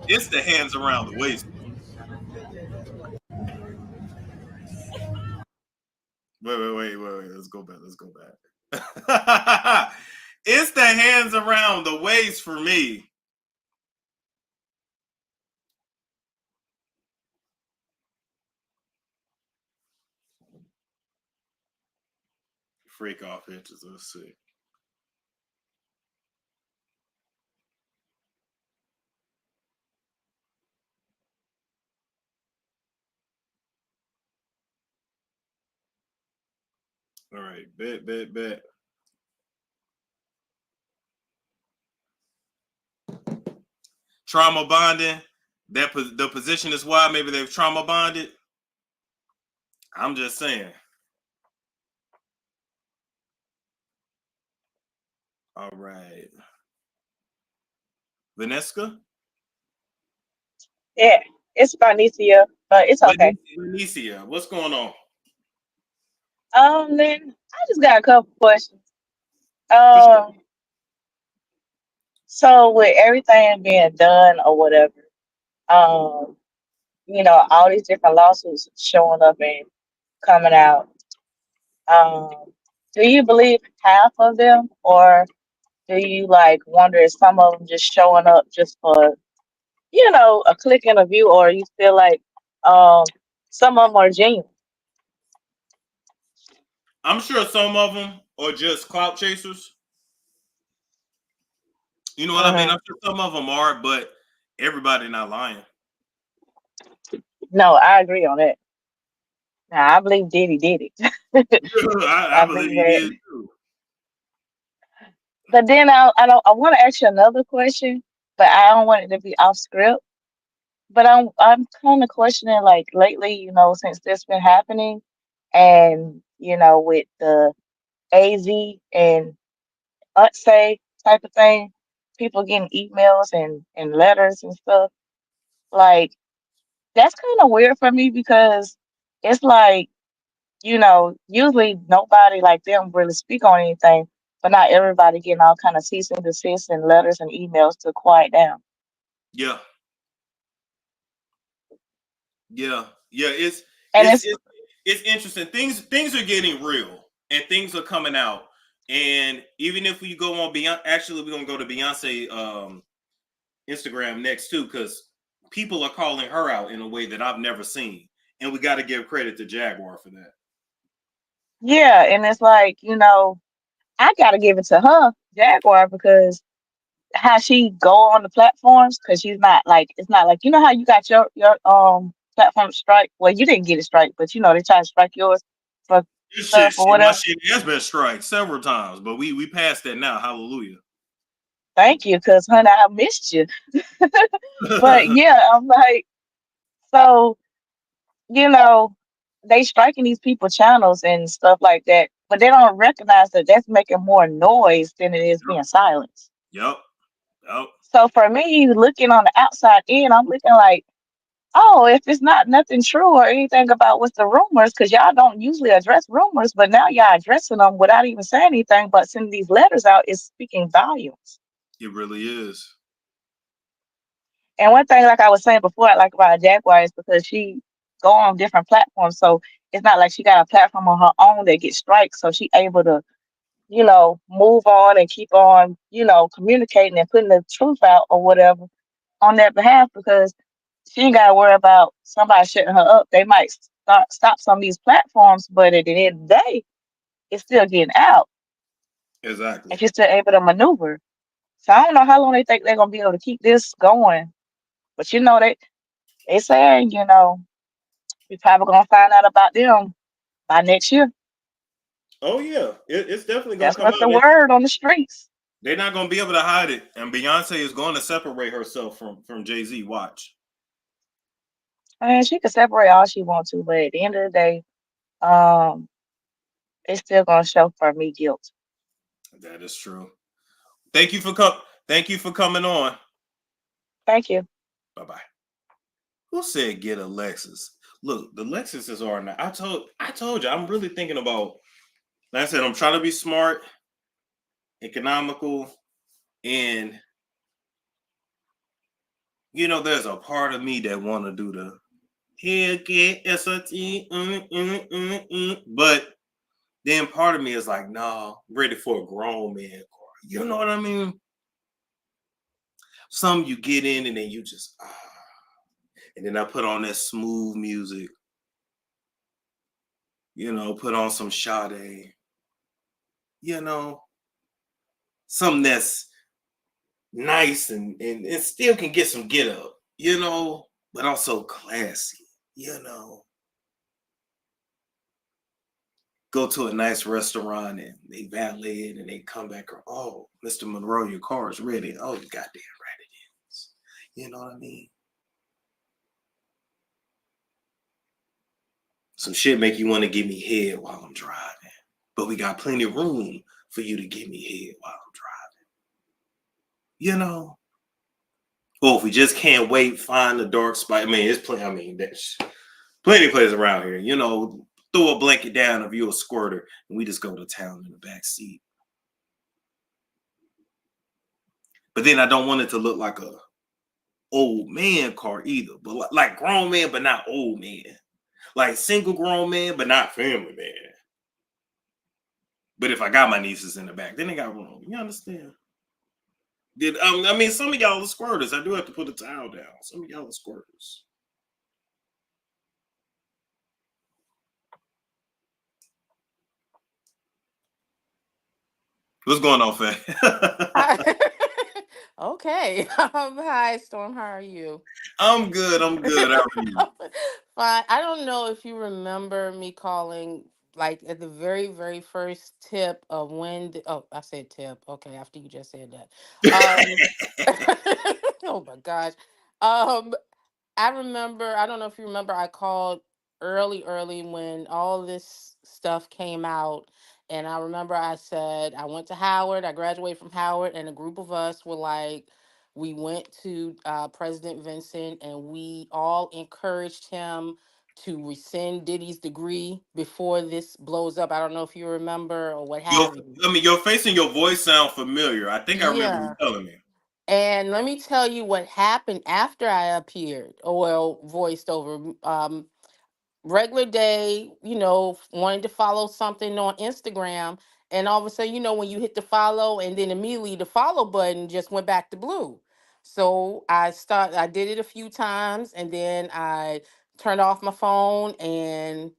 It's the hands around the waist. Wait. Let's go back. It's the hands around the waist for me. Freak off inches. Let's see. All right, bet. Trauma bonding. The position is why maybe they've trauma bonded. I'm just saying. All right. Vanessa? Yeah, it's Benicia, but it's okay. Benicia, what's going on? Then I just got a couple questions. So with everything being done or whatever, um, all these different lawsuits showing up and coming out, do you believe half of them, or do you like wonder if some of them just showing up just for, a click and a view, or you feel like some of them are genuine? I'm sure some of them are just clout chasers. You know what I mean? I'm sure some of them are, but everybody not lying. No, I agree on that. Now, I believe Diddy did it. I believe he did too. But then I want to ask you another question, but I don't want it to be off script. But I'm kind of questioning, like, lately, since this been happening, and with the AZ and say type of thing, people getting emails and letters and stuff. Like, that's kind of weird for me, because it's like usually nobody like them really speak on anything, but not everybody getting all kind of cease and desist and letters and emails to quiet down. Yeah, yeah. It's And it's it's it's it's interesting. Things are getting real, and things are coming out. And even if we go on Beyonce, actually, we're gonna go to Beyonce Instagram next too, because people are calling her out in a way that I've never seen, and we got to give credit to Jaguar for that. yeah, and it's like, I gotta give it to her, Jaguar, because how she go on the platforms, because she's not like, it's not like, how you got your platform strike. Well, you didn't get a strike, but they try to strike yours for This stuff or my whatever. shit has been striked several times, but we passed that now. Hallelujah. Thank you, because honey, I missed you. But yeah, I'm like, so you know, they striking these people channels and stuff like that, but they don't recognize that that's making more noise than it is being silenced. Yep. Yep. So for me, looking on the outside in, I'm looking like, oh, if it's not nothing true or anything about what's the rumors, because y'all don't usually address rumors, but now y'all addressing them without even saying anything, but sending these letters out is speaking volumes. It really is. And one thing, like I was saying before, I like about Jaguar is because she go on different platforms, so it's not like she got a platform on her own that gets strikes, so she able to, move on and keep on, communicating and putting the truth out or whatever on their behalf because she ain't got to worry about somebody shutting her up. They might stop some of these platforms, but at the end of the day, it's still getting out, Exactly. and she's still able to maneuver. So I don't know how long they think they're gonna be able to keep this going, but they saying, we probably gonna find out about them by next year. Oh yeah, it's definitely gonna That's come what's the out. word on the streets. They're not gonna be able to hide it, and Beyonce is going to separate herself from Jay Z. Watch. And she can separate all she wants to, but at the end of the day, um, it's still gonna show for me guilt. That is true. Thank you for coming on. Thank you. Bye bye. Who said get a Lexus? Look, the Lexuses are not. I told you. I'm really thinking about. Like I said, I'm trying to be smart, economical, and there's a part of me that want to do the Hellcat SRT, but then part of me is like, no, I'm ready for a grown man car. You know what I mean? Some you get in and then you just and then I put on that smooth music, put on some Sade, you know, something that's nice and still can get some get up, but also classy, Go to a nice restaurant and they valet it and they come back. Oh, Mr. Monroe, your car is ready. Oh, you goddamn right it is. You know what I mean? Some shit make you want to give me head while I'm driving, but we got plenty of room for you to give me head while I'm driving. Well, if we just can't wait, find the dark spot. I mean, it's plenty. I mean, there's plenty of places around here. Throw a blanket down if you're a squirter, and we just go to town in the back seat. But then I don't want it to look like a old man car either, but like grown man, but not old man. Like single grown man, but not family man. But if I got my nieces in the back, then they got room. You understand? Some of y'all are squirters. I do have to put a towel down. Some of y'all are squirters. What's going on, Faye? Okay. Hi, Storm. How are you? I'm good. How are you? Fine. I don't know if you remember me calling like at the very, very first tip of oh, I said tip. Okay, after you just said that. Oh my gosh. Um, I remember, I don't know if you remember, I called early when all this stuff came out. And I remember I said, I went to Howard, I graduated from Howard, and a group of us were like, we went to President Vincent and we all encouraged him to rescind Diddy's degree before this blows up. I don't know if you remember or what Your, have you. I mean, your face and your voice sound familiar. I think I remember you Yeah. telling me. And let me tell you what happened after I appeared, or well, voiced over. Regular day, wanting to follow something on Instagram, and all of a sudden, when you hit the follow, and then immediately the follow button just went back to blue. So I did it a few times, and then I turned off my phone, and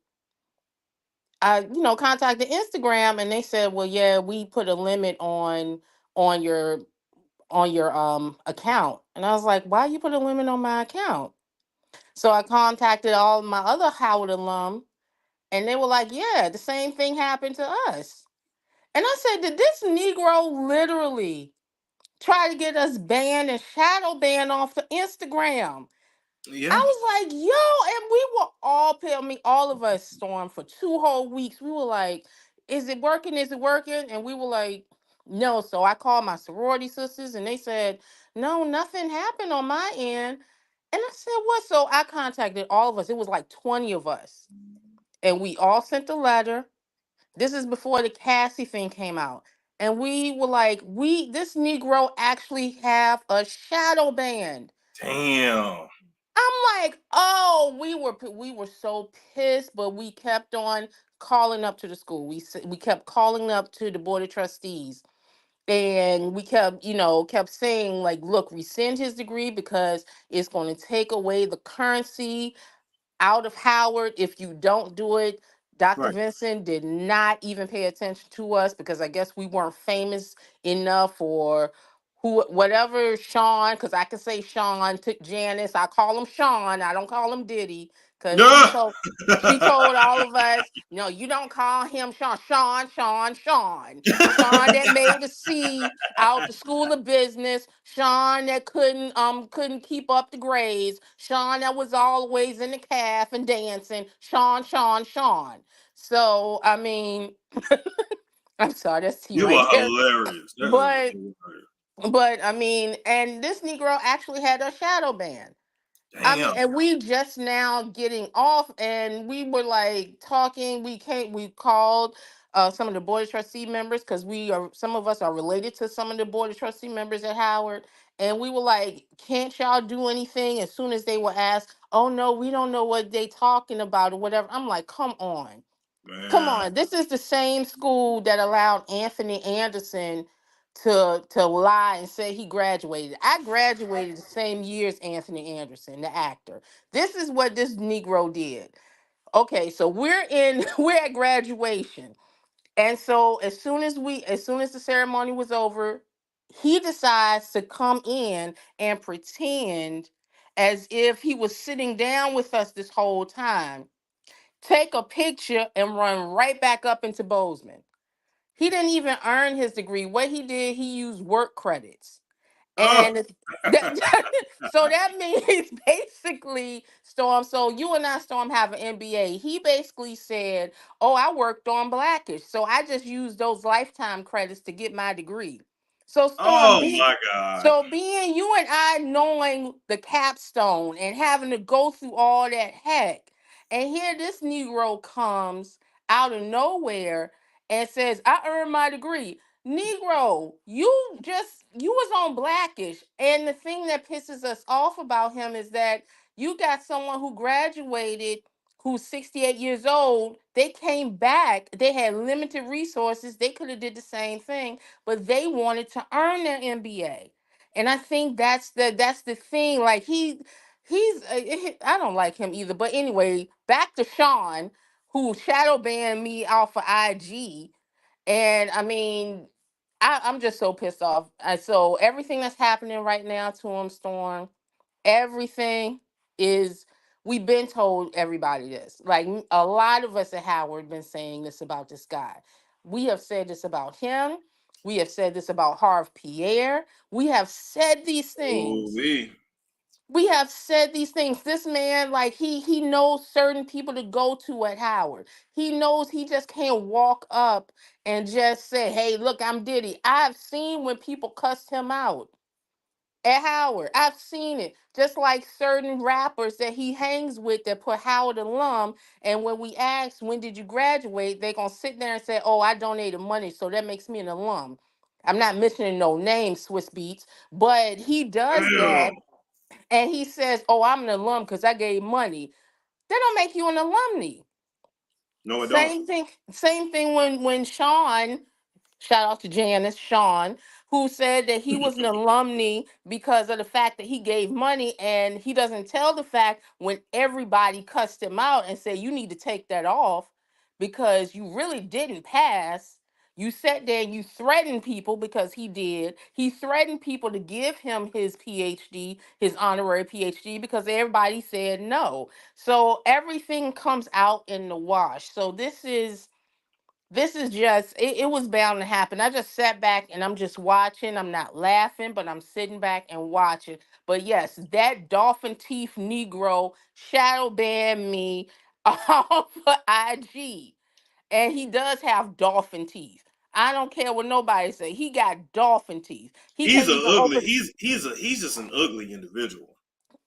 I, contacted Instagram, and they said, well, yeah, we put a limit on your account. And I was like, why you put a limit on my account? So I contacted all my other Howard alum, and they were like, yeah, the same thing happened to us. And I said, did this Negro literally try to get us banned and shadow banned off the Instagram? Yeah. I was like, yo, and we were all I mean, all of us stormed for 2 whole weeks. We were like, is it working? Is it working? And we were like, no. So I called my sorority sisters, and they said, no, nothing happened on my end. And I said, what? So I contacted all of us. It was like 20 of us. And we all sent a letter. This is before the Cassie thing came out. And we were like, this Negro actually have a shadow band. Damn. I'm like, oh, we were so pissed, but we kept on calling up to the school. We kept calling up to the board of trustees, and we kept saying, like, look, rescind his degree because it's going to take away the currency out of Howard if you don't do it. Dr. Right. Vincent did not even pay attention to us because I guess we weren't famous enough, or whatever Sean, because I can say Sean took Janice. I call him Sean. I don't call him Diddy, because Yeah. she told all of us, no, you don't call him Sean. Sean that made a C out the school of business. Sean that couldn't keep up the grades. Sean that was always in the calf and dancing. Sean. So I mean, I'm sorry, that's T You right are there. hilarious. That is But hilarious. I mean, and this Negro actually had a shadow ban. I mean, Damn. and we just now getting off, and we were like talking. We called some of the board of trustee members, because some of us are related to some of the board of trustee members at Howard, and we were like, can't y'all do anything? As soon as they were asked, oh no, we don't know what they talking about or whatever. I'm like, come on. Come Man. on, this is the same school that allowed Anthony Anderson to lie and say he graduated. I graduated the same year as Anthony Anderson, the actor. This is what this Negro did. Okay, so we're at graduation. And so as soon as the ceremony was over, he decides to come in and pretend as if he was sitting down with us this whole time, take a picture, and run right back up into Bozeman. He didn't even earn his degree. What he did, he used work credits. Oh. And that, so that means basically, Storm. So you and I, Storm, have an MBA. He basically said, oh, I worked on Blackish. So I just used those lifetime credits to get my degree. So Storm, Oh my God. being you and I knowing the capstone and having to go through all that heck, and here this Negro comes out of nowhere and says, I earned my degree. Negro, you was on Blackish, and the thing that pisses us off about him is that you got someone who graduated who's 68 years old. They came back, they had limited resources, they could have did the same thing, but they wanted to earn their MBA. And I think that's the thing. Like I don't like him either. But anyway, back to Sean, who shadow banned me off of IG. And I mean, I'm just so pissed off. So everything that's happening right now to him, Storm, everything is, we've been told everybody this. Like a lot of us at Howard been saying this about this guy. We have said this about him. We have said this about Harv Pierre. We have said these Oh, things. We have said these things. This man, like he knows certain people to go to at Howard. He knows he just can't walk up and just say, hey, look, I'm Diddy. I've seen when people cussed him out. At Howard. I've seen it. Just like certain rappers that he hangs with that put Howard alum. And when we ask, when did you graduate? They going to sit there and say, oh, I donated money. So that makes me an alum. I'm not mentioning no names, Swiss Beats, but he does Damn. that. And he says, oh, I'm an alum because I gave money. That don't make you an alumni. No, it don't. Same thing when Sean, shout out to Janice, Sean, who said that he was an alumni because of the fact that he gave money, and he doesn't tell the fact when everybody cussed him out and said, you need to take that off because you really didn't pass. You sat there and you threatened people because he did. He threatened people to give him his PhD, his honorary PhD, because everybody said no. So everything comes out in the wash. So this is just it was bound to happen. I just sat back and I'm just watching. I'm not laughing, but I'm sitting back and watching. But yes, that dolphin teeth Negro shadow banned me off of IG. And he does have dolphin teeth. I don't care what nobody say. He got dolphin teeth. He He's can't a even ugly. open. He's just an ugly individual.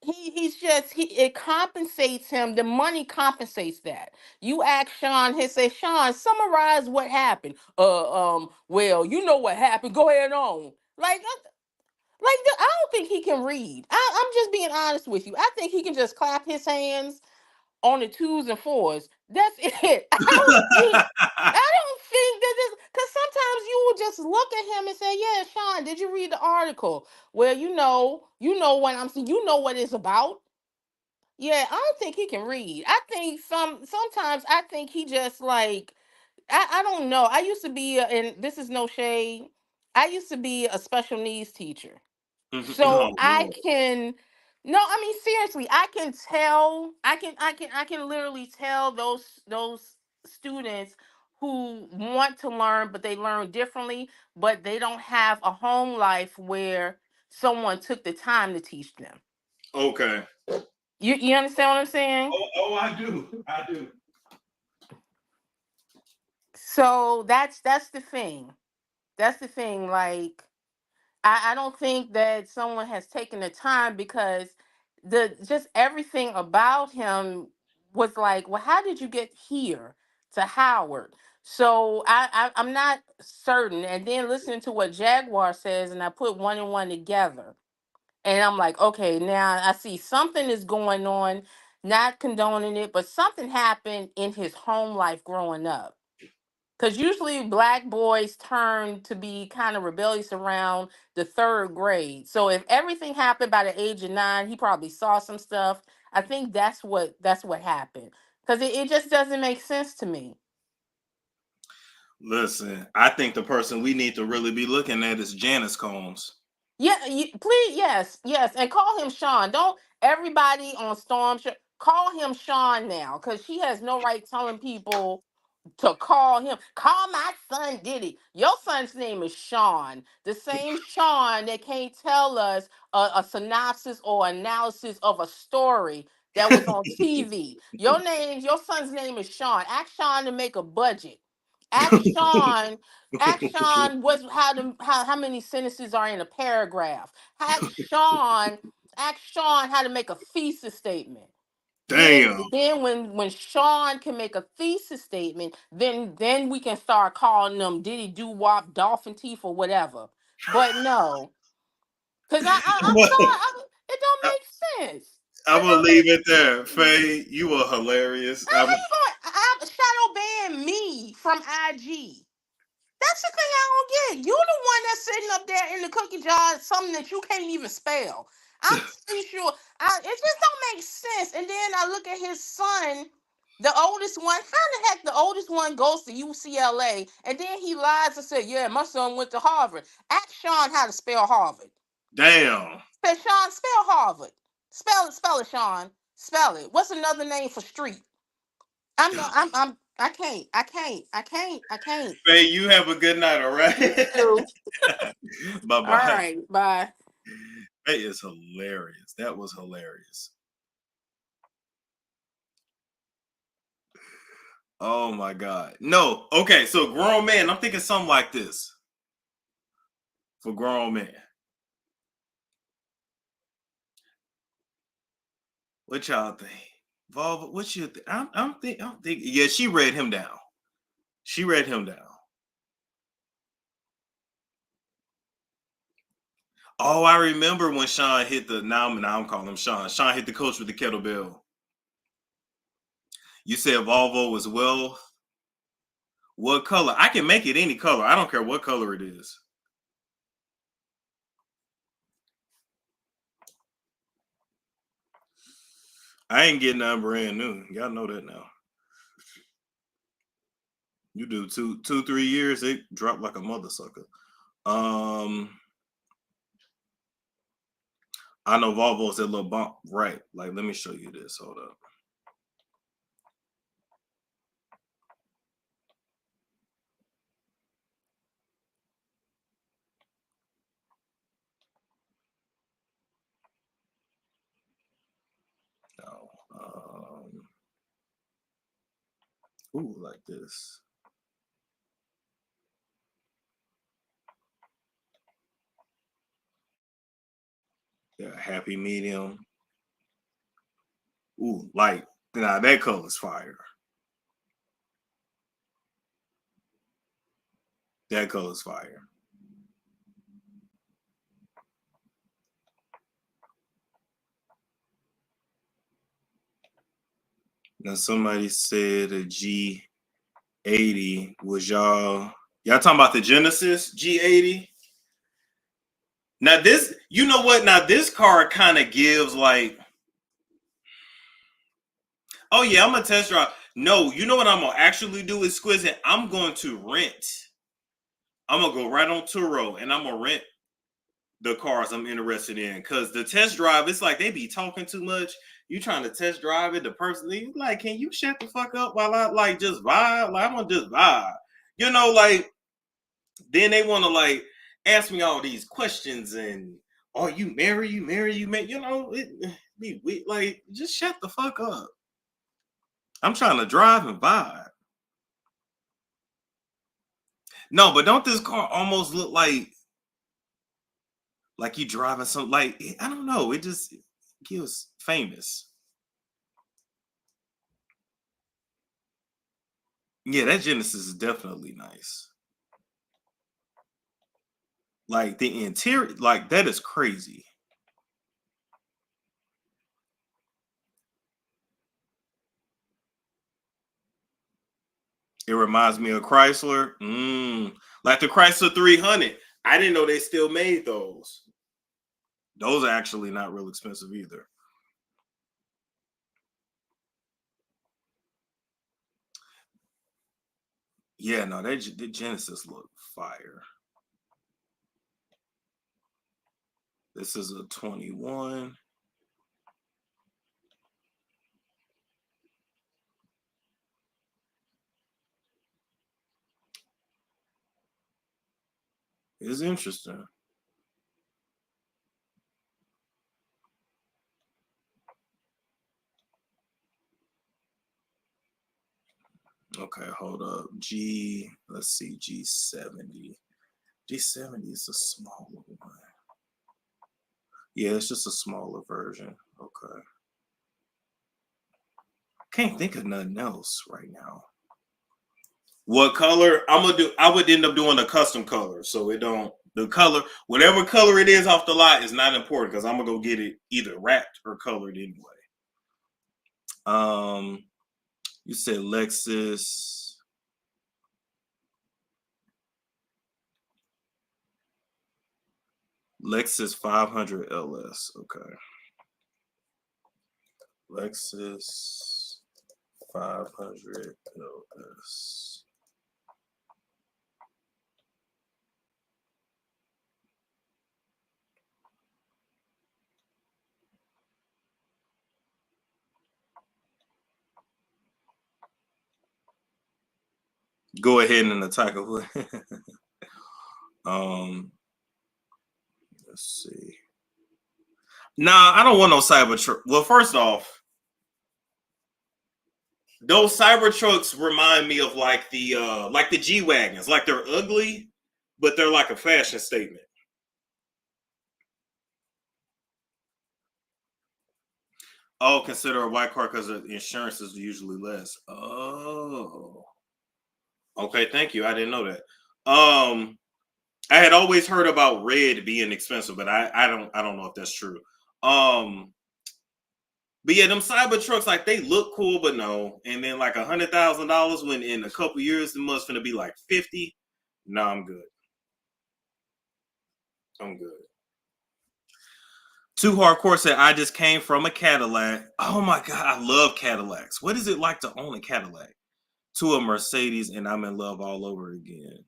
He's just it compensates him. The money compensates that. You ask Sean, he say, Sean, summarize what happened. Well, you know what happened. Go ahead on. I don't think he can read. I'm just being honest with you. I think he can just clap his hands on the twos and fours. That's it. I don't think that this because sometimes you will just look at him and say, yeah, Sean, did you read the article? Well, you know what I'm saying, you know what it's about. Yeah, I don't think he can read. I think sometimes I think he just like I don't know. I used to be and this is no shade. I used to be a special needs teacher. So Oh I no. can no, I mean seriously, I can tell I can literally tell those students who want to learn but they learn differently, but they don't have a home life where someone took the time to teach them. Okay. You understand what I'm saying? Oh, I do. I do. So that's the thing. That's the thing. Like I don't think that someone has taken the time because the just everything about him was like, well, how did you get here to Howard? So I'm not certain. And then listening to what Jaguar says, and I put one and one together. And I'm like, okay, now I see something is going on, not condoning it, but something happened in his home life growing up. Because usually black boys turn to be kind of rebellious around the third grade. So if everything happened by the age of 9, he probably saw some stuff. I think that's what happened. Because it just doesn't make sense to me. Listen, I think the person we need to really be looking at is Janice Combs. Yeah, please, yes, and call him Sean. Don't everybody on call him Sean now, because she has no right telling people to call him. Call my son Diddy. Your son's name is Sean. The same Sean that can't tell us a synopsis or analysis of a story that was on TV. Your son's name is Sean. Ask Sean to make a budget. Ask Sean. Ask Sean how many sentences are in a paragraph. Ask Sean how to make a thesis statement. Then Damn. then when Sean can make a thesis statement, then we can start calling them Diddy Doo Wop, Dolphin Teeth, or whatever. But no, because I'm sorry, it don't make sense. I'm It gonna don't leave make. it there. Faye, you are hilarious. How he going to shadow ban me from IG? That's the thing I don't get. You the one that's sitting up there in the cookie jar, something that you can't even spell. I'm pretty sure. It just don't make sense. And then I look at his son, the oldest one. How the heck the oldest one goes to UCLA, and then he lies and said, "Yeah, my son went to Harvard." Ask Sean how to spell Harvard. Damn. Say, Sean, spell Harvard. Spell it, Sean. Spell it. What's another name for street? I'm not. I can't. I can't. I can't. I can't. Faye, you have a good night, all right? You too. Bye All bye. right. Bye. That is hilarious. That was hilarious. Oh my God. No. Okay. So grown man, I'm thinking something like this for grown men. What y'all think? Volvo, what you think? I'm thinking. Yeah, she read him down. She read him down. Oh, I remember when Sean hit the now I'm calling him Sean. Sean hit the coach with the kettlebell. You said Volvo was wealth. What color? I can make it any color. I don't care what color it is. I ain't getting nothing brand new. Y'all know that now. You do 3 years, it dropped like a mother sucker. I know Volvo's a little bump, right? Like, let me show you this. Hold up. No. Ooh, like this. Yeah, happy medium. Ooh, light. Now that color's fire. That color's fire. Now somebody said a G80 was y'all talking about the Genesis G80? Now this, you know what? Now this car kind of gives like, oh yeah, I'm gonna test drive. No, you know what I'm gonna actually do is Exquisite. I'm going to rent. I'm gonna go right on Turo and I'm gonna rent the cars I'm interested in, because the test drive, it's like they be talking too much. You trying to test drive it, the person like, can you shut the fuck up while I like just vibe? Like, I want to just vibe, you know, like then they want to like ask me all these questions and are you married? You know, it be weird. Like, just shut the fuck up. I'm trying to drive and vibe. No, but don't this car almost look like you driving some, like, I don't know, it just feels famous. Yeah, that Genesis is definitely nice. Like the interior, like that is crazy. It reminds me of Chrysler. Like the Chrysler 300. I didn't know they still made those. Those are actually not real expensive either. Yeah, no, the Genesis look fire. This is a 21. It's interesting. Okay, hold up. Let's see, G70. G70 is a smaller one. Yeah, it's just a smaller version. Okay. Can't think of nothing else right now. What color? I would end up doing a custom color. So the color, whatever color it is off the lot is not important, because I'm gonna go get it either wrapped or colored anyway. You said Lexus. Lexus 500 LS. Okay. Lexus 500 LS. Go ahead and attack it. Let's see. Nah, I don't want no Cybertruck. Well, first off, those Cybertrucks remind me of like the G-Wagons. Like, they're ugly, but they're like a fashion statement. Oh, consider a white car because the insurance is usually less. Oh. Okay, thank you. I didn't know that. I had always heard about red being expensive, but I don't know if that's true. But yeah, them cyber trucks, like they look cool, but no. And then like $100,000 when in a couple years it must gonna be like 50. No, I'm good. I'm good. Too Hardcore said, I just came from a Cadillac. Oh my God, I love Cadillacs. What is it like to own a Cadillac? To a Mercedes, and I'm in love all over again.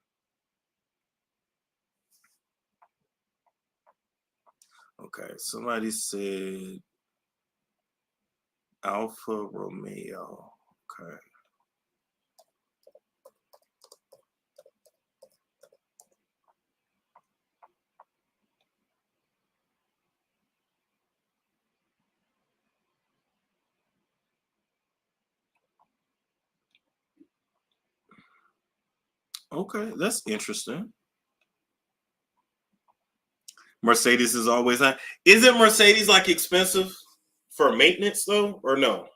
Okay, somebody said Alfa Romeo. Okay. Okay, that's interesting. Mercedes is always on. Isn't Mercedes like expensive for maintenance though, or no?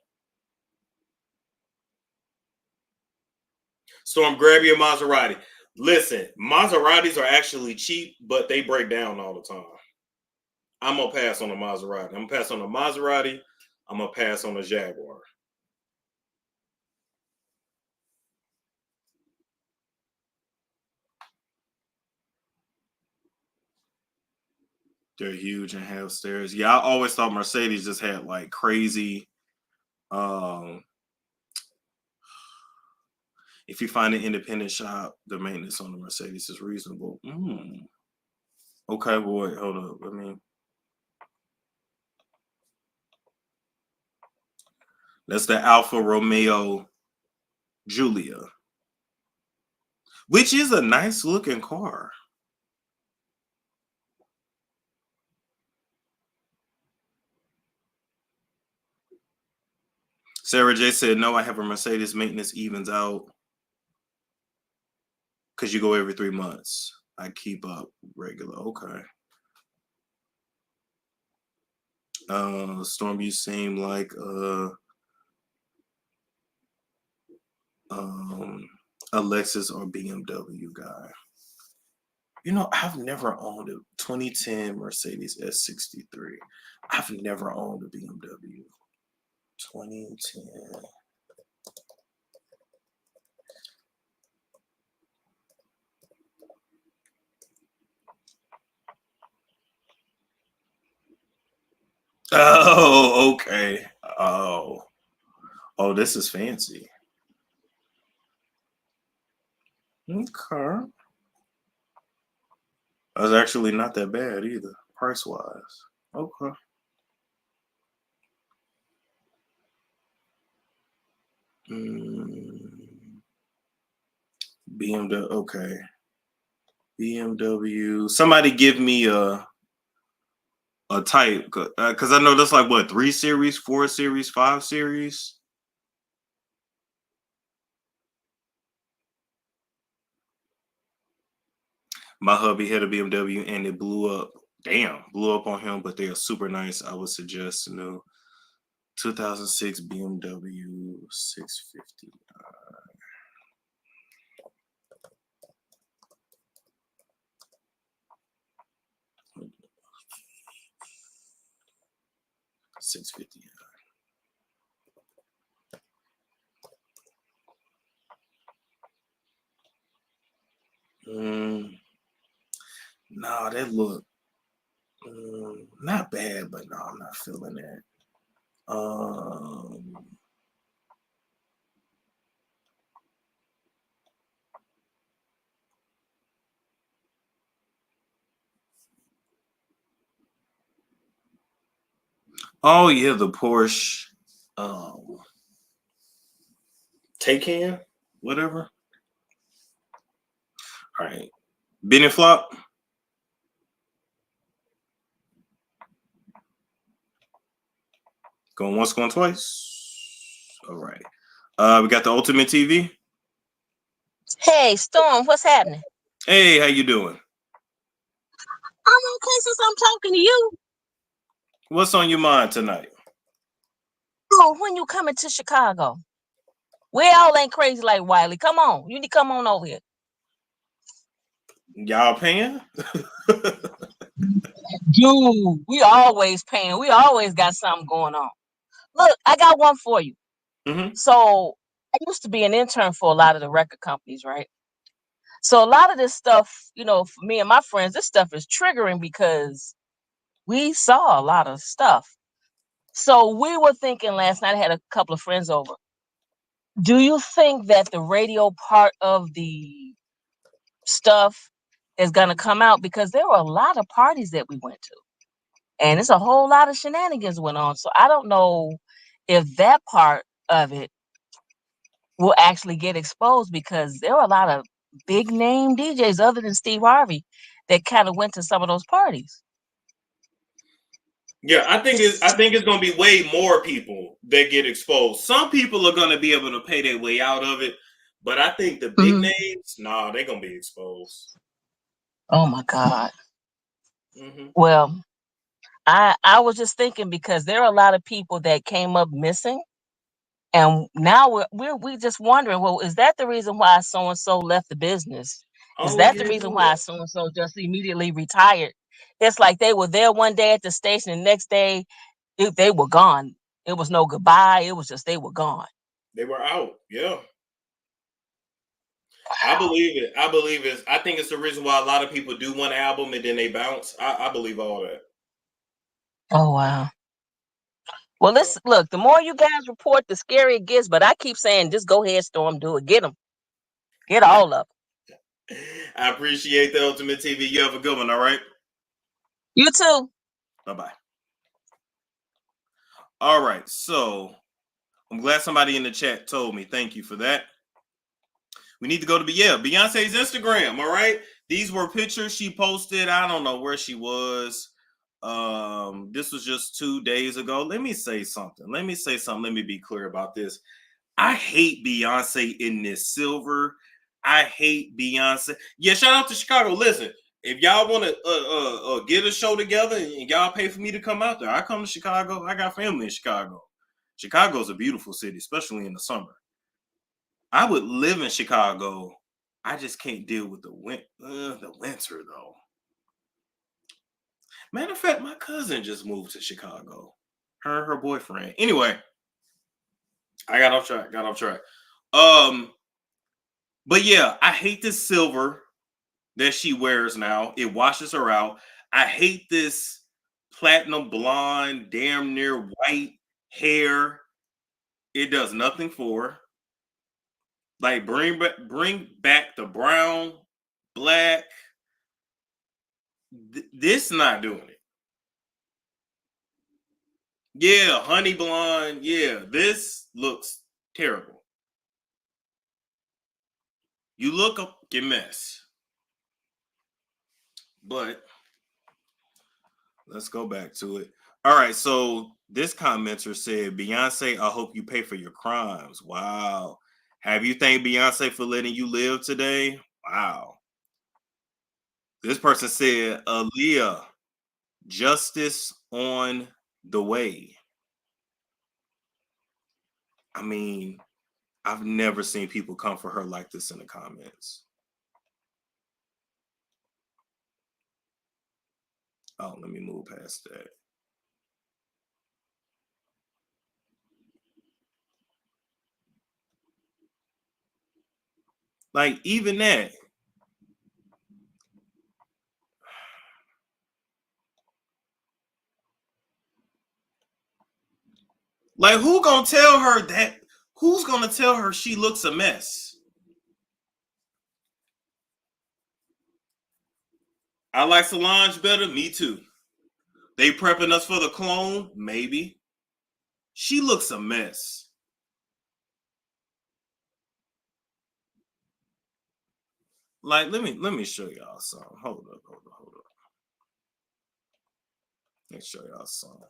Storm, grab your Maserati. Listen, Maseratis are actually cheap, but they break down all the time. I'm gonna pass on a Maserati. I'm gonna pass on a Maserati. I'm gonna pass on a Jaguar. They're huge and have stairs. Yeah, I always thought Mercedes just had like crazy. If you find an independent shop, the maintenance on the Mercedes is reasonable. Okay, boy, hold up. I mean, that's the Alfa Romeo Giulia, which is a nice looking car. Sarah J said, no, I have a Mercedes. Maintenance evens out because you go every 3 months. I keep up regular. Okay. Storm, you seem like a Lexus or BMW guy. You know, I've never owned a 2010 Mercedes S63. I've never owned a BMW. 2010. Oh, okay. Oh, this is fancy. Okay. That's actually not that bad either, price wise. Okay. BMW. Okay. BMW. Somebody give me a type because I know that's like what 3 series, 4 series, 5 series. My hubby had a BMW and it blew up. Damn, blew up on him, but they are super nice. I would suggest a new 2006 BMW 650. 650. No, that look not bad, but no, I'm not feeling that. Oh yeah, the Porsche Taycan, whatever. All right, Benny flop. Going once, going twice. All right. We got the Ultimate TV. Hey, Storm, what's happening? Hey, how you doing? I'm okay since I'm talking to you. What's on your mind tonight? when you coming to Chicago? We all ain't crazy like Wiley. Come on. You need to come on over here. Y'all paying? Dude, we always paying. We always got something going on. Look, I got one for you. Mm-hmm. So I used to be an intern for a lot of the record companies, right? So a lot of this stuff, for me and my friends, this stuff is triggering because we saw a lot of stuff. So we were thinking last night, I had a couple of friends over. Do you think that the radio part of the stuff is going to come out? Because there were a lot of parties that we went to, and it's a whole lot of shenanigans went on. So I don't know if that part of it will actually get exposed, because there were a lot of big name DJs other than Steve Harvey that kind of went to some of those parties. Yeah, I think it's gonna be way more people that get exposed. Some people are gonna be able to pay their way out of it, but I think the big names, nah, they're gonna be exposed. Oh my God. Mm-hmm. Well, I was just thinking, because there are a lot of people that came up missing, and now we just wondering, well, is that the reason why so and so left the business? Is Oh that the yeah, reason why so and so just immediately retired? It's like they were there one day at the station, and the next day they were gone. It was no goodbye. It was just they were gone. they were out. Yeah, I believe it. I think it's the reason why a lot of people do one album and then they bounce. I believe all that. Oh wow. Well, let's look. The more you guys report, the scarier it gets. But I keep saying, just go ahead, Storm, do it. Get them. Get all of them. I appreciate the Ultimate TV. You have a good one. All right. You too. Bye bye. All right. So I'm glad somebody in the chat told me. Thank you for that. We need to go to Beyonce's Instagram. All right. These were pictures she posted. I don't know where she was. This was just 2 days ago. Let me say something. Let me be clear about this. I hate Beyonce in this silver. I hate Beyonce. Yeah, shout out to Chicago. Listen, if y'all want to get a show together and y'all pay for me to come out there, I come to Chicago. I got family in Chicago. Chicago's a beautiful city, especially in the summer. I would live in Chicago. I just can't deal with the winter though. Matter of fact, my cousin just moved to Chicago. Her and her boyfriend. Anyway, I got off track. But yeah, I hate this silver that she wears now. It washes her out. I hate this platinum blonde, damn near white hair. It does nothing for her. Like bring back the brown, black. This not doing it. Yeah, honey blonde. Yeah, this looks terrible. You look a mess. But let's go back to it. All right, so this commenter said, Beyonce, I hope you pay for your crimes. Wow. Have you thanked Beyonce for letting you live today? Wow. This person said, Aaliyah, justice on the way. I mean, I've never seen people come for her like this in the comments. Oh, let me move past that. Like, even that. Like, who gonna tell her that? Who's gonna tell her she looks a mess? I like Solange better. Me too. They prepping us for the clone? Maybe. She looks a mess. Like, let me show y'all something. Hold up. Let's show y'all something.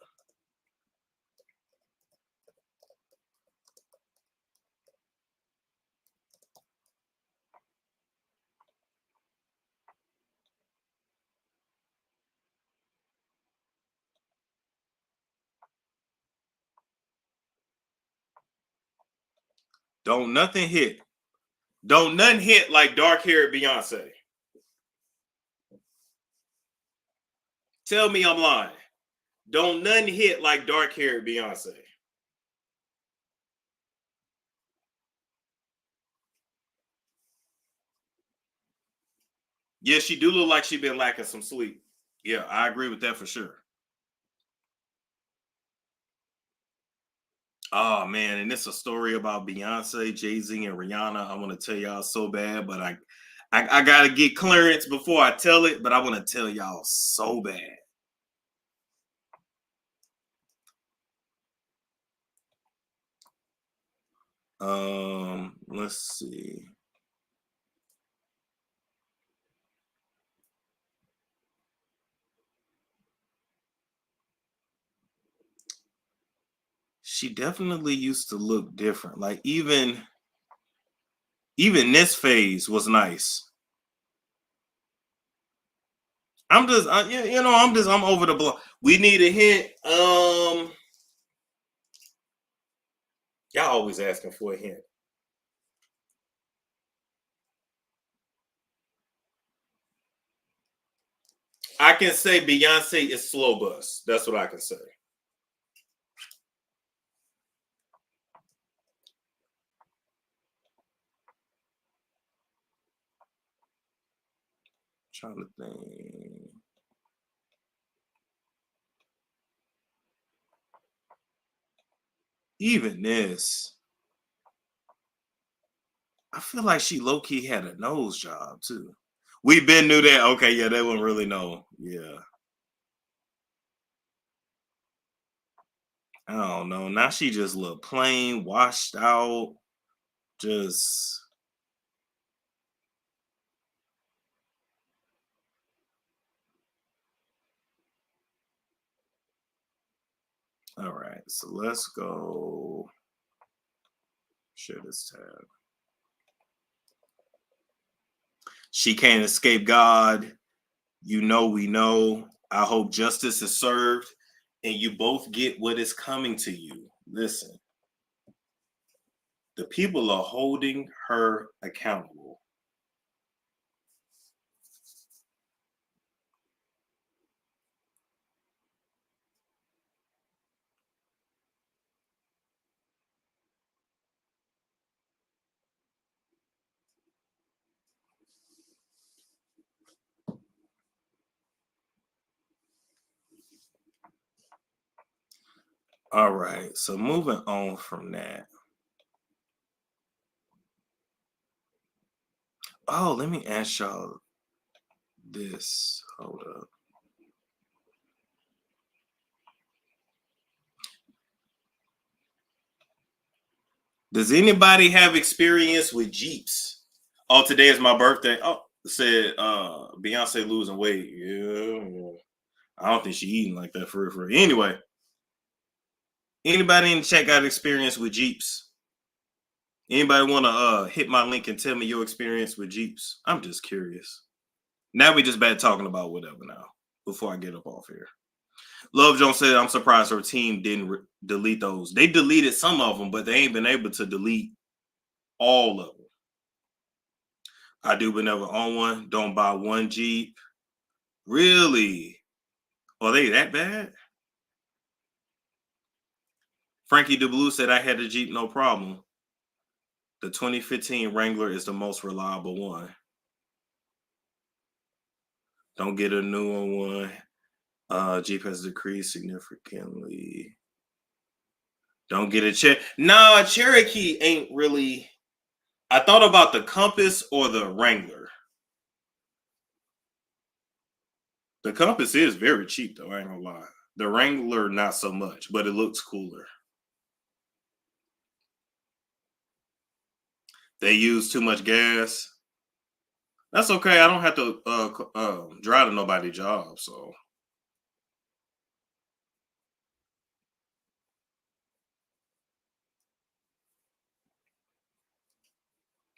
Don't nothing hit like dark-haired Beyonce. Tell me I'm lying. Don't nothing hit like dark-haired Beyonce. Yeah, she do look like she been lacking some sleep. Yeah, I agree with that for sure. Oh man, and it's a story about Beyonce, Jay-Z, and Rihanna. I want to tell y'all so bad, but I gotta get clearance before I tell it, but I want to tell y'all so bad. Let's see. She definitely used to look different. Like even this phase was nice. I'm over the block. We need a hint. Y'all always asking for a hint. I can say Beyonce is slow bus. That's what I can say. Trying to think. Even this, I feel like she low-key had a nose job too. We been knew that. Okay, yeah, they wouldn't really know. Yeah. I don't know. Now she just look plain, washed out. Just all right. So let's go share this tab. She can't escape God. You know, we know. I hope justice is served and you both get what is coming to you. Listen, the people are holding her accountable. All right, so moving on from that. Oh, let me ask y'all this. Hold up. Does anybody have experience with Jeeps? Oh, today is my birthday. Oh, it said Beyonce losing weight. Yeah. I don't think she eating like that for real. Anyway, anybody in the chat got experience with Jeeps? Anybody want to hit my link and tell me your experience with Jeeps? I'm just curious. Now we just bad talking about whatever now before I get up off here. Love Jones said, I'm surprised her team didn't delete those. They deleted some of them, but they ain't been able to delete all of them. I do, but never own one. Don't buy one Jeep. Really? Are they that bad? Frankie DeBlue said, I had a Jeep, no problem. The 2015 Wrangler is the most reliable one. Don't get a newer one. Jeep has decreased significantly. Don't get a Nah, Cherokee ain't really. I thought about the Compass or the Wrangler. The Compass is very cheap, though. I ain't gonna lie. The Wrangler, not so much, but it looks cooler. They use too much gas. That's okay. I don't have to drive to nobody's job, so.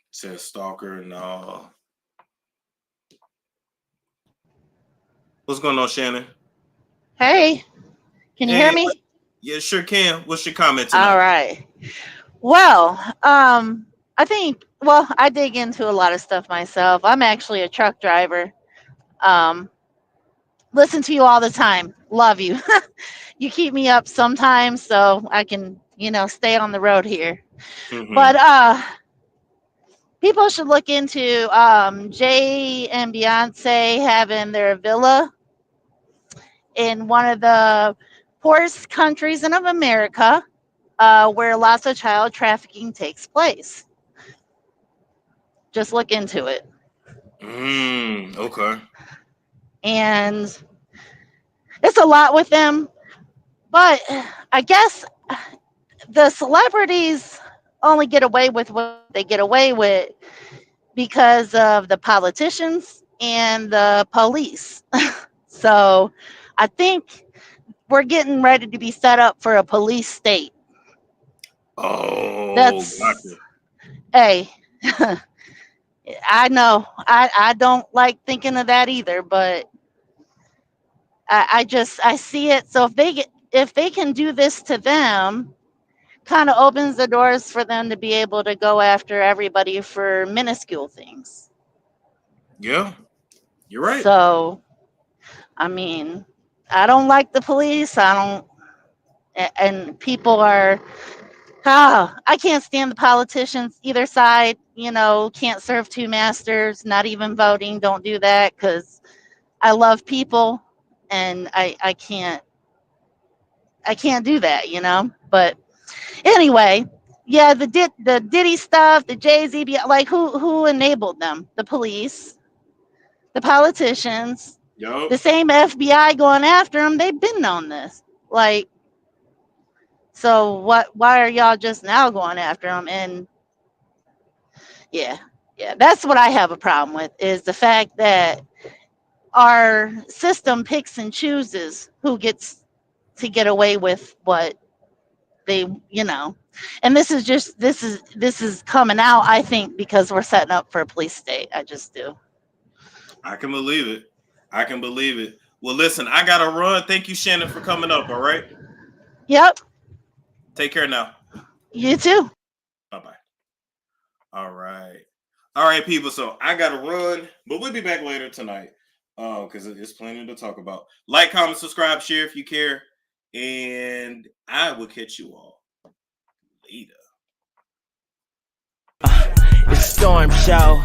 Says stalker, no. What's going on, Shannon? Hey, can you hear me? Yeah, sure can. What's your comment tonight? All right. Well, I think, well, I dig into a lot of stuff myself. I'm actually a truck driver. Um, listen to you all the time. Love you. You keep me up sometimes so I can, stay on the road here. But people should look into Jay and Beyonce having their villa in one of the poorest countries in of America, where lots of child trafficking takes place. Just look into it. Okay. And it's a lot with them, but I guess the celebrities only get away with what they get away with because of the politicians and the police. So I think we're getting ready to be set up for a police state. Oh, That's, gotcha. hey, I know I don't like thinking of that either, but I see it. So if they can do this to them, kind of opens the doors for them to be able to go after everybody for minuscule things. Yeah, you're right. So, I mean, I don't like the police. I don't, and people are, I can't stand the politicians either side. Can't serve two masters, not even voting. Don't do that because I love people and I can't do that. But anyway, yeah, the Diddy stuff, the Jay-Z, like who enabled them? The police, the politicians, Yup. the same FBI going after them. They've been on this. Like, so what? Why are y'all just now going after them? And yeah, that's what I have a problem with, is the fact that our system picks and chooses who gets to get away with what they, and this is coming out, I think, because we're setting up for a police state. I just do. I can believe it. Well, listen, I gotta run. Thank you, Shannon, for coming up. All right. Yep. Take care now. You too. Bye-bye. All right, people. So I gotta run, but we'll be back later tonight. Because it's plenty to talk about. Like, comment, subscribe, share if you care. And I will catch you all later. It's Storm Show.